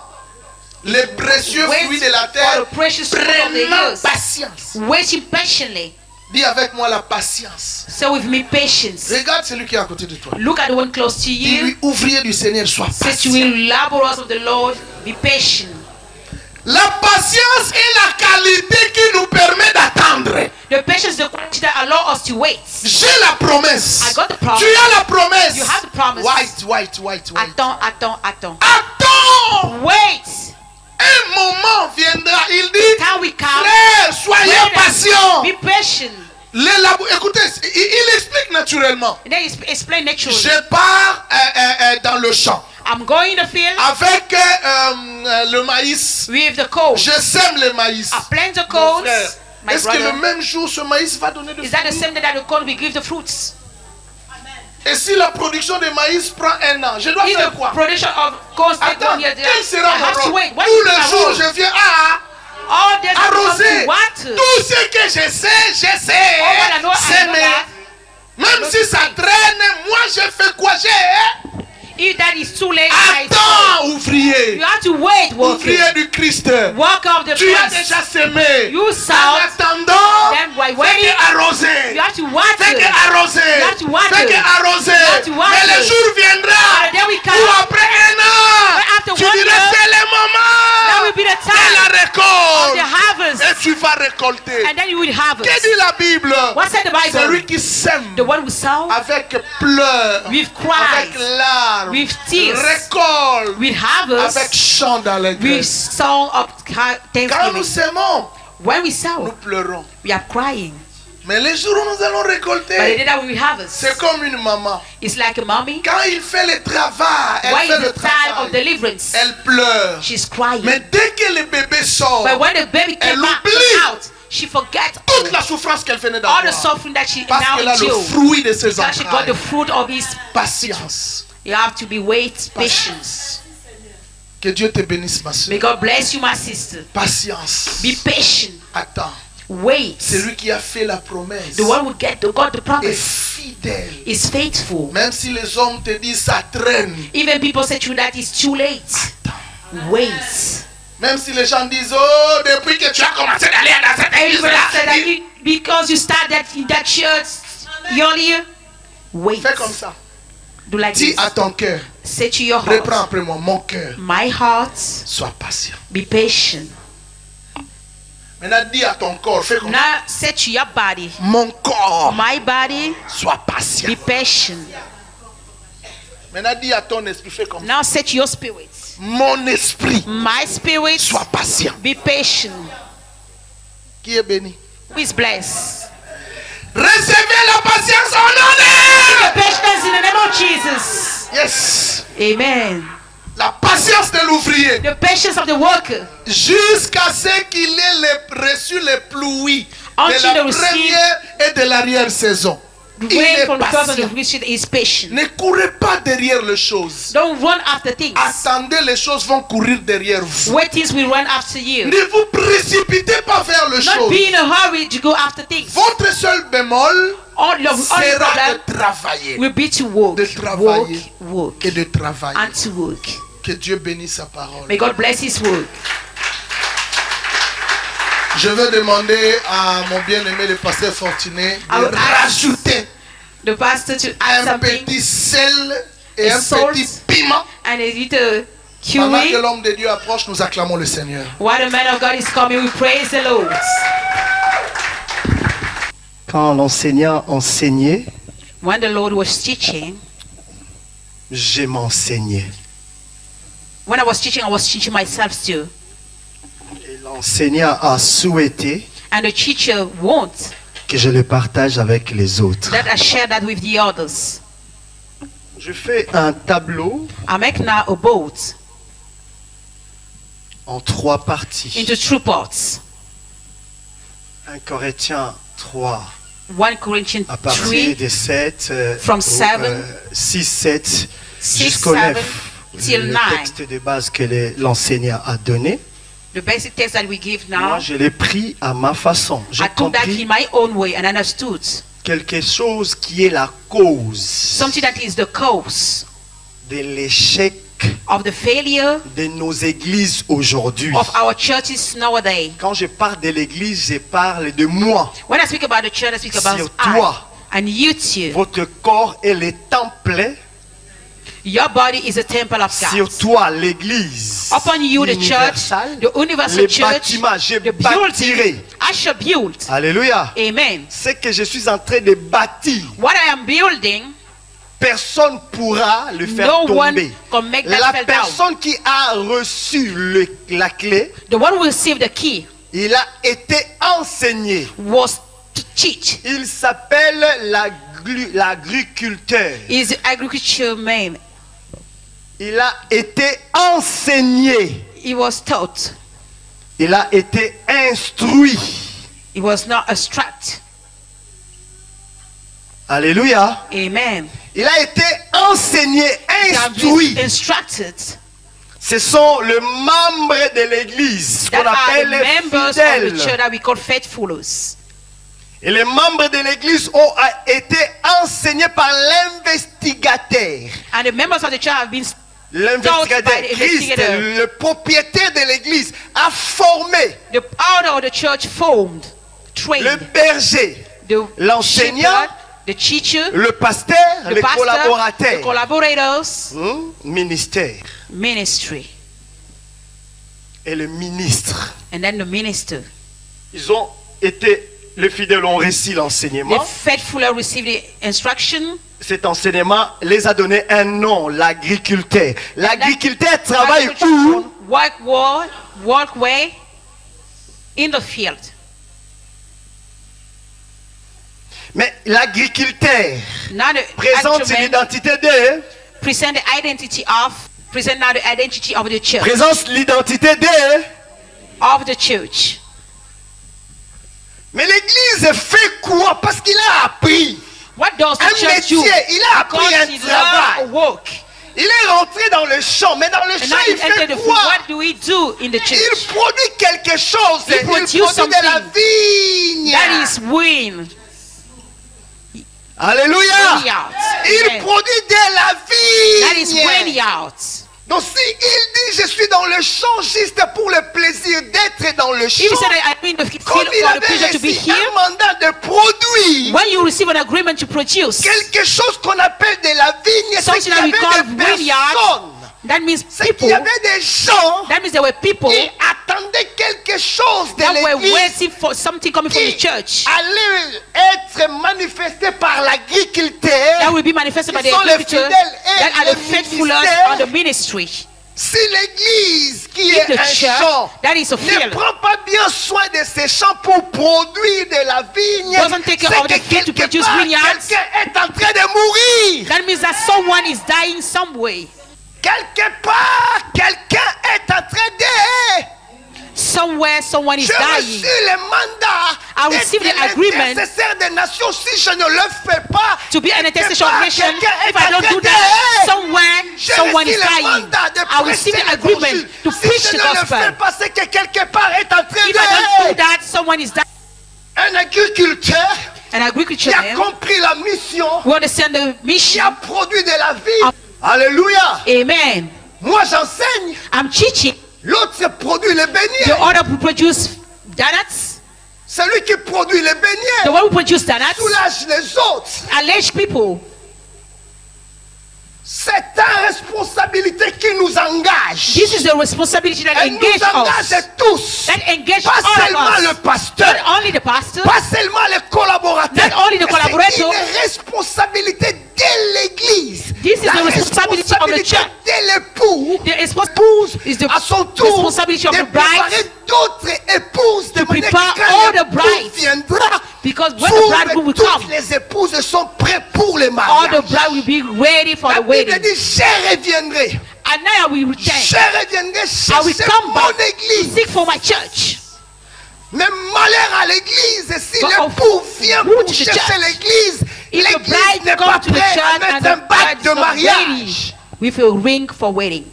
les précieux waits fruits de la for terre, the precious fruit of the prenant earth, patience. waiting patiently. Dis avec moi la patience. So with me patience. Regarde celui qui est à côté de toi. Look at the one close to you. Dis-lui, ouvrier du Seigneur, sois Say to patient. you, laborers of the Lord, be patient. La patience est la qualité qui nous permet d'attendre. The patience is the quality that allow us to wait. J'ai la promesse. I got the promise. Tu as la promesse. You have the promise. Wait. Attends. Attends. Wait. Un moment viendra. Il dit, Can we come? frère, soyez patient. Be patient. Écoutez, il explique naturellement. And then you explain naturally. Je pars dans le champ I'm going in the field avec le maïs. with the coals. Je sème le maïs. I plant the Mon coals. frère, My est-ce que le brother, même jour ce maïs va donner de is that the fruits? same day that the corn will give the fruits? Et si la production de maïs prend un an, je dois If faire the quoi? production of corn take Attends, 1 year, quel I sera mon have to rôle? wait. What Tous is les my jours, role? je viens All days I come arroser. to water. Tout ce que je sais, All what I know, I know s'aimer. that. Même si ça traîne, moi je fais quoi? If that is too late, I stop. Attends, ouvrier. You have to wait, worker. Ouvrier du Christ. Worker of the Tu as Christ. déjà semé. You En sow, attendant, then while fais waiting, que arroser. you have to water. Fais que arroser. You have to water. Fais que arroser. You have to water. Mais le jour viendra And then we come. où après un an, But after tu 1 diras year, c'est le moment that will be the de time la of récolte. the harvest. Et tu vas récolter. And then you will Que harvest. dit la Bible? What said the Bible? Celui qui sème The one who sow avec pleurs, with avec cries, larmes, with tears, récolte with avec harvest, chant with d'allégresse. song of Quand nous thanksgiving. semons, When we nous sow, pleurons. we are crying. Mais les jours où nous allons But the récolter, day that we harvest, c'est comme une maman. it's like a mommy. Quand il fait le travail, elle When fait it's le the time of travail, deliverance, elle pleure. she's crying. Mais dès que le bébé sort, But when the baby Elle came oublie out, she forgets toute la souffrance qu'elle venait all the d'avoir. suffering that she Parce now qu'elle a le endured. fruit de ses Because she got the entrailles. fruit of his. Patience. You have to be wait, patience. Que Dieu te bénisse, ma soeur. May God bless you, my sister. Patience. Be patient. Attends. Wait. Celui qui a fait la promesse The one who got the est promise fidèle. is faithful. Même si les hommes te disent ça traîne. Even people say to you that it's too late. Attends. Wait. Même si les gens disent, oh, depuis que tu as commencé d'aller dans cette Everybody said that église-là, because you started in that church earlier. Wait. fais comme ça. Do like Dis this. à ton cœur, Say to your reprends heart, après moi, mon cœur, my heart, sois patient. be patient. Maintenant, dis à ton corps, fais comme ça. Now say to your body, Mon corps, my body, sois patient. be patient. Maintenant, dis à ton esprit, fais comme ça. Now say to your spirit, Mon esprit, my spirit, sois patient. be patient. Qui est béni? Who is blessed? Recevez la patience en honneur. Patience in the name of Jesus. Yes. Amen. La patience de l'ouvrier. The patience of the worker Jusqu'à ce qu'il ait reçu les pluies de Until la they receive première et de l'arrière-saison. Il rain est from the first and patient. the receive is patient. Ne courez pas derrière les choses. Don't run after things. Attendez, les choses vont courir derrière vous. Wait things will run after you. Ne vous précipitez pas vers les Not choses. be in a hurry to go after things. Votre seul bémol All your only sera problem de travailler. will be to walk, De travailler. walk, Et de travailler. and to work. Que Dieu bénisse sa parole. May God bless His word. Je vais demander à mon bien-aimé le pasteur Fortuné I will de ask rajouter The pastor to add un something petit sel et A un salt. petit piment and a little Pendant que queuing. l'homme de Dieu approche, nous acclamons le Seigneur. While the man of God is coming, we praise the Lord. Quand l'enseignant enseignait, When the Lord was teaching, je m'enseignais. when I was teaching myself too. Et l'enseignant a souhaité And the teacher wants que je le partage avec les autres. that I share that with the others. Je fais un tableau I make now a boat en 3 parties. into 3 parts. 1 Corinthiens 3, 1 Corinthians à partir 3, des 7, From 7, 6, 7, 6, jusqu'au 7, 9. till Le 9. texte de base que l'enseignant a donné. The basic text that we give Moi, now, je l'ai pris à ma façon. J'ai I took that compris in my own way and understood. quelque chose qui est la cause Something that is the cause de l'échec of the failure de nos églises aujourd'hui. of our churches nowadays. Quand je parle de l'église, je parle de moi. When I speak about the church, I speak about Sur I toi. and you too. Votre corps est le temple. Your body is a temple of Sur God. toi, l'église. Upon you, the church, universelle, the universal les church, bâtiments, je the bâtirai. building, I shall build. Alléluia. Amen. Ce que je suis en train de bâtir, What I am building, personne pourra le faire no one tomber. can make that La fall down. personne qui a reçu la clé, The one who received the key il a été enseigné. was to teach. Il s'appelle l'agriculteur. Is the agriculture man. Il a été enseigné. He was taught. Il a été instruit. He was not abstract. Alléluia. Amen. Il a été enseigné, He has instruit. been instructed. Ce sont les membres de l'église qu'on That are appelle the les members of the church fidèles. that we call faithfuls. Et les membres de l'église ont été enseignés par l'investigateur. And the members of the church have been L'investigateur, taught by the Christ, investigator. le propriétaire de l'église, a formé The order of the church formed, le trained berger, the l'enseignant, shepherd, the teacher, le pasteur, the les pastor, the collaborateurs. collaborators, Ministère ministry, et le ministre. and then the minister. Ils ont été, les fidèles ont reçu The l'enseignement. faithful have received the instruction. Cet enseignement les a donné un nom, l'agriculteur. L'agriculteur travaille où? Work way in the field. Mais l'agriculteur Now the présente agriculture man l'identité de, present the identity of the church. présente l'identité de. Of the church. Mais l'église fait quoi? Parce qu'il a appris. What does the Un church do? métier, il a appris Because un he travail. learned work. Il est rentré dans le champ, mais dans le And champ, now il he entered fait the field. quoi? What do we do in the Il church? produit quelque chose. He Il produce produit de la something. vigne. That is win. Alléluia. Vineyard. Il Amen. produit de la That is vigne. vineyard. Donc si il dit je suis dans le champ juste pour le plaisir d'être dans le If you champ, say that I'm in the field comme for il the avait pleasure to be reçu here, un mandat de produire when you receive an agreement to produce, quelque chose qu'on appelle de la vigne, c'est something qu'il y that we avait call des vineyard, personnes, that means c'est people, qu'il y avait des gens that means there were people qui attendaient quelque chose de that were l'église waiting for something coming from the qui church allait être manifesté par l'agriculteur. that will be manifested by Qui the sont les agriculture fidèles et that are les the faithful ministères. on the ministry. Si l'église qui If est the un church champ that is a ne field prend pas bien soin de ces champs pour produire de la vigne, doesn't take care of the c'est field to que quelque produce part vineyards, quelqu'un est en train de mourir. that means that someone is dying some way. Quelque part quelqu'un est en train de... Somewhere someone is J'ai reçu dying. le mandat I received the agreement l'intercesseur des nations. Si je ne le fais pas, To be an quelque intercession of part, nation, quelqu'un est if I en don't train do de- that, somewhere J'ai someone reçu is le dying. mandat de I received prêcher the agreement l'évangile. to Si preach je the ne le fais gospel. pas, c'est que quelque part est en train If I don't do de... that, someone is dying. Un agriculteur An qui agriculture a man compris la mission, who understand the qui mission. a produit de la vie. Alléluia. Amen. Moi j'enseigne, I'm teaching. l'autre c'est produit les The beignets. other who produce donuts, Celui qui produit les the beignets one who produce donuts, soulage les autres. allege people. C'est ta responsabilité responsabilité qui nous engage. This is the responsibility that Elle nous engages engage us. tous. That engages Pas all seulement of le us. pasteur. Not only the pastor. Pas seulement les collaborateurs. Not only the collaborators. C'est une responsabilité de l'église. This is La the responsibility of the responsabilité church. de l'époux. The épouse is the À son tour, responsibility of de the bride. préparer d'autres épouses. De To manière prepare que quand all the l'époux brides. viendra, Because when the bridegroom will toutes come, les épouses sont prêtes pour le all mariage. the bride will be ready for La the Bible wedding. dit, je reviendrai. And now I will return. Je reviendrai I will chercher come mon back to église. seek for my church. Mais malheur à l'église, si But l'époux vient who pour to the chercher church? l'église, If the l'église bride n'est pas comes to the prête à church and mettre the un bac bride is de not ready mariage. with a ring for wedding.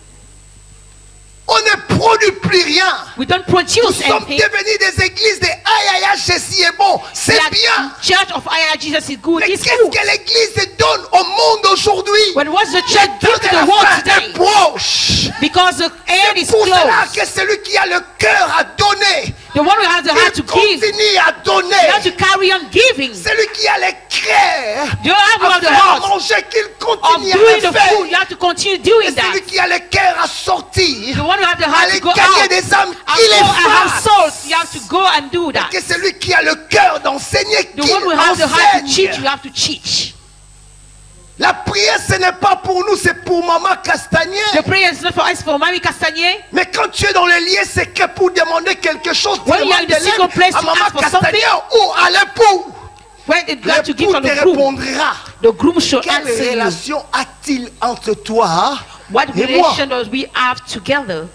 On ne produit plus rien. We don't Nous produce sommes anything. devenus des églises de aïe aïe aïe, ceci est bon, c'est That bien. Church of Aya Jesus is good. Mais It's qu'est-ce good. que l'église donne au monde aujourd'hui? But what's the church do to the La world fin today? est proche. Because the end is C'est pour cela closed. que celui qui a le cœur à donner, The one who has the heart to il give, continue à you have donner. to carry on giving. Celui qui a le cœur You have to à have the faire heart manger, qu'il of continue doing à the le food. You faire. have to continue Et doing that. celui qui a le cœur à sortir, The one who has the à heart to aller go gagner out des âmes, and qu'il go les and have fasse. souls, you have to go and do that. Que celui qui a le cœur d'enseigner, The qu'il one who has the heart to teach, enseigne. you have to teach. La prière, ce n'est pas pour nous, c'est pour Maman Castagnier. The prayer is not for us, for Mami Castagnier. Mais quand tu es dans le lieu, c'est que pour demander quelque chose, tu When you are in demandes the secret l'aide place à to Maman ask for Castagnier ou à l'époux. When you have to give L'époux from te the groom, répondra. the groom shall Quelle answer you. relation a-t-il entre toi What et moi? relation does we have together?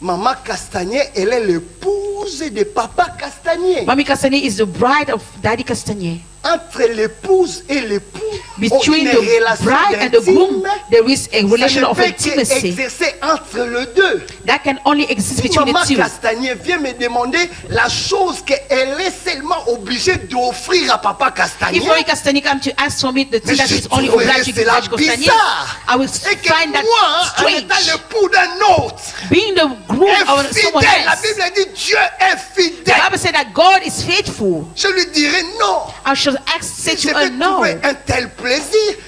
Maman Castagnier, elle est l'épouse de Papa Castagnier. Mami Castagnier is the bride of Daddy Castagnier. Entre l'épouse et l'époux, Between une the relation bride and the groom, d'intime. there is a Ça relation ne of peut intimacy qu'exercer entre les deux. that can only exist Si between Maman the two. Castagnier vient me demander la chose qu'elle est seulement obligée d'offrir à Papa Castagnier, If Mami Castagnier comes to ask for me the thing that je she's only trouverais obliged to give cela Daddy Castagnier, bizarre. I will et que find that moi, en étant strange. l'époux d'un autre, Being the groom of est someone fidèle, la else. Bible dit Dieu est The fidèle. Bible said that God is faithful. Je lui dirai non. I shall say Je to vais her, no. trouver un tel plaisir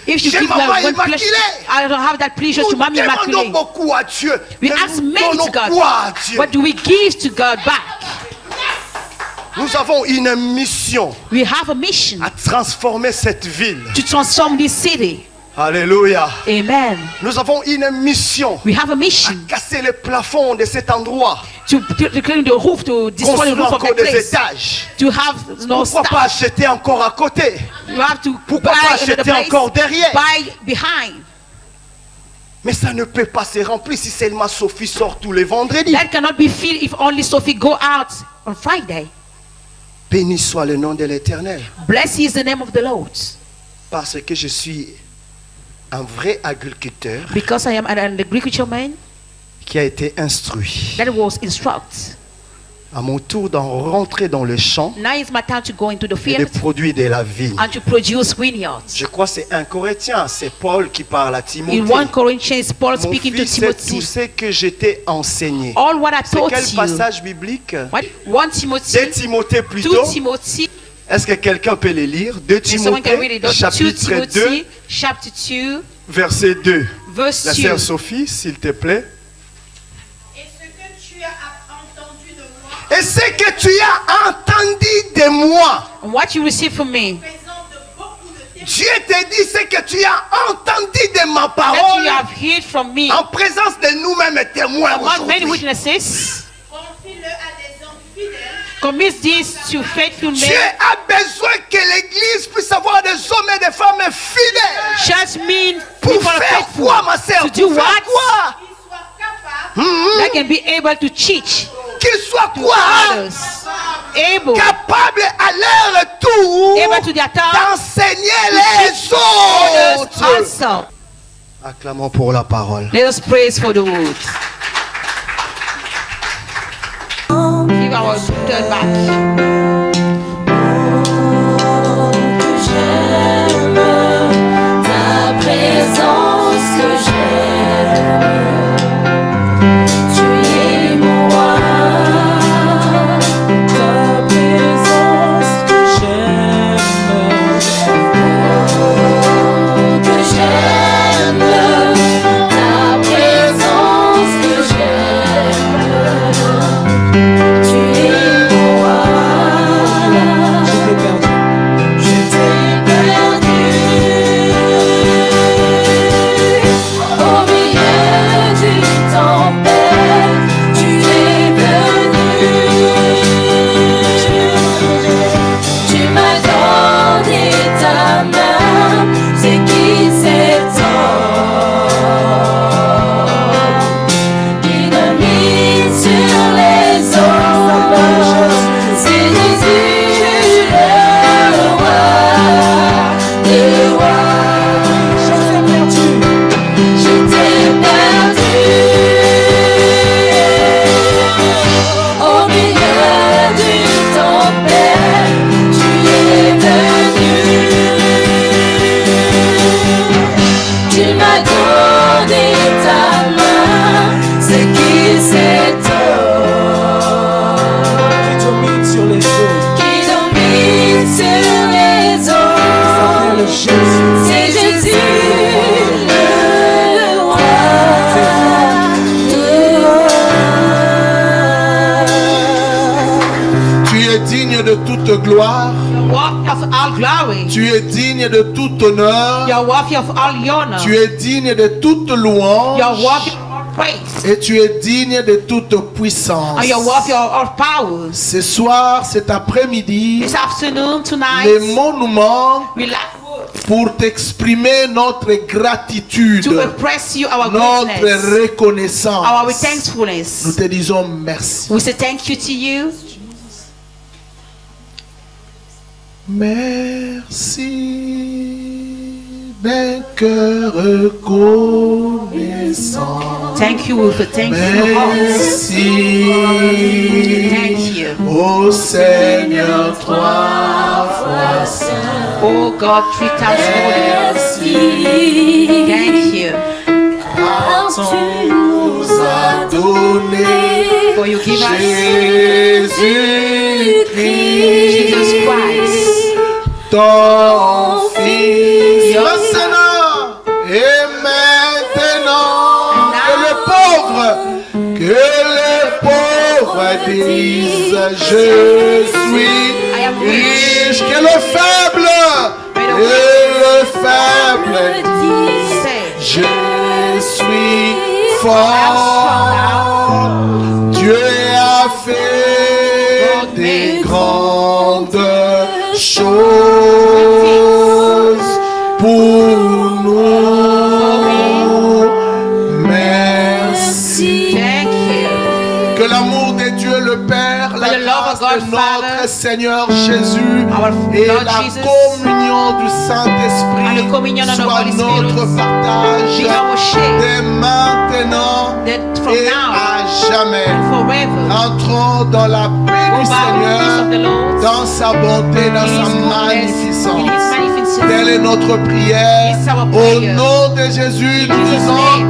If you chez give Maman her one pleasure, Immaculée. I don't have that pleasure Nous to Mommy demandons Immaculée. beaucoup à Dieu. We mais ask nous many donnons to God. quoi à Dieu? What do we give to God back? Nous avons une mission We have a mission à transformer cette ville. to transform this city. Alléluia. Amen. Nous avons une mission We have a à mission casser les plafonds de cet endroit. to clean the roof, to destroy the Construire roof of encore the des place. étages. To have no Pourquoi pas staff. acheter encore à côté? You have to Pourquoi buy pas another acheter place, encore derrière? buy behind. Mais ça ne peut pas se remplir si seulement Sophie sort tous les vendredis. That cannot be filled if only Sophie go out on Friday. Béni soit le nom de l'Éternel. Blessed is the name of the Lord. Parce que je suis un vrai agriculteur Because I am an agriculture man qui a été instruit. that was instructed. À mon tour d'en rentrer dans le champ Now is my time to go into the et de field produire de la vigne. and to produce vineyards. Je crois que c'est un Corinthien, c'est Paul qui parle à Timothée. In 1 Corinthians, Paul Mon speaking to fils, c'est tout Timothy. ce que je t'ai enseigné. All what I C'est taught quel you. passage biblique? What? 1 2 Timothy, Timothée 2 plutôt. Timothy. Est-ce que quelqu'un peut les lire? 2 If someone can read Timothée, it, 2 chapitre 2, Timothy, chapter 2, verset 2. verse La 2. sœur Sophie, s'il te plaît. Et ce que tu as entendu de moi, Et ce que tu as entendu de moi, And what you receive from me, présente beaucoup de témoins Dieu te dit ce que tu as entendu de ma that you parole have heard from me, en présence de nous-mêmes témoins among many aujourd'hui. witnesses, confie-le à des hommes fidèles commit this to faithful Dieu men. a besoin que l'Église puisse avoir des hommes et des femmes fidèles. Church mean Pour people are faire faithful. quoi, ma sœur? To do Pour faire what? quoi? qui soient capables That can be able to teach Qu'ils soient to quoi? others. Able Capables à leur tour Able to their time d'enseigner les others autres. also. Acclamons pour la parole. Let us praise for the word. Give our turn back. Ta présence que j'aime, tu es mon roi. Ta présence que j'aime. Que j'aime, m'as donné ta main, ce qu'il s'étonne, Qui domine sur les eaux. qui domine sur les S'appelle eaux. Jésus. C'est Jésus, le roi de roi. Tu es digne de toute gloire. You're worthy of all glory. Tu es digne de tout honneur. You're worthy of all honor. Tu es digne de toute louange. You're worthy of all praise. Et tu es digne de toute puissance. And you're worthy of all power. Ce soir, cet après-midi, This afternoon, tonight, les mots nous manquent we lack words pour t'exprimer notre gratitude, to express you our notre greatness, reconnaissance. our Nous thankfulness. te disons merci. We say thank you to you. Merci d'un cœur reconnaissant. Thank you with a thankful heart. Merci. Thank you. Ô Seigneur, trois fois saint. Oh God, 3 times holy. Merci. Thank you. Car tu nous as donné For you give us Jésus-Christ, Jesus Christ, ton Fils. Your Maintenant et maintenant, que les pauvres disent je suis riche, que le faible dise je suis fort. Dieu a fait des grandes choses pour nous. Merci. thank you. Que l'amour de Dieu le Père, la the love of grâce de God, notre Father, Seigneur Jésus our et Lord la Jesus, communion du Saint-Esprit and the communion of the soit Holy notre Spirit partage be our share, dès maintenant that from et now à jamais. and forever, Entrons dans la paix go du by the peace of the Seigneur, Lord, dans sa bonté, dans in sa His goodness, in magnificence. His magnificence. Telle est notre prière. It's our Au prayer. nom de Jésus, nous Jesus' disons name.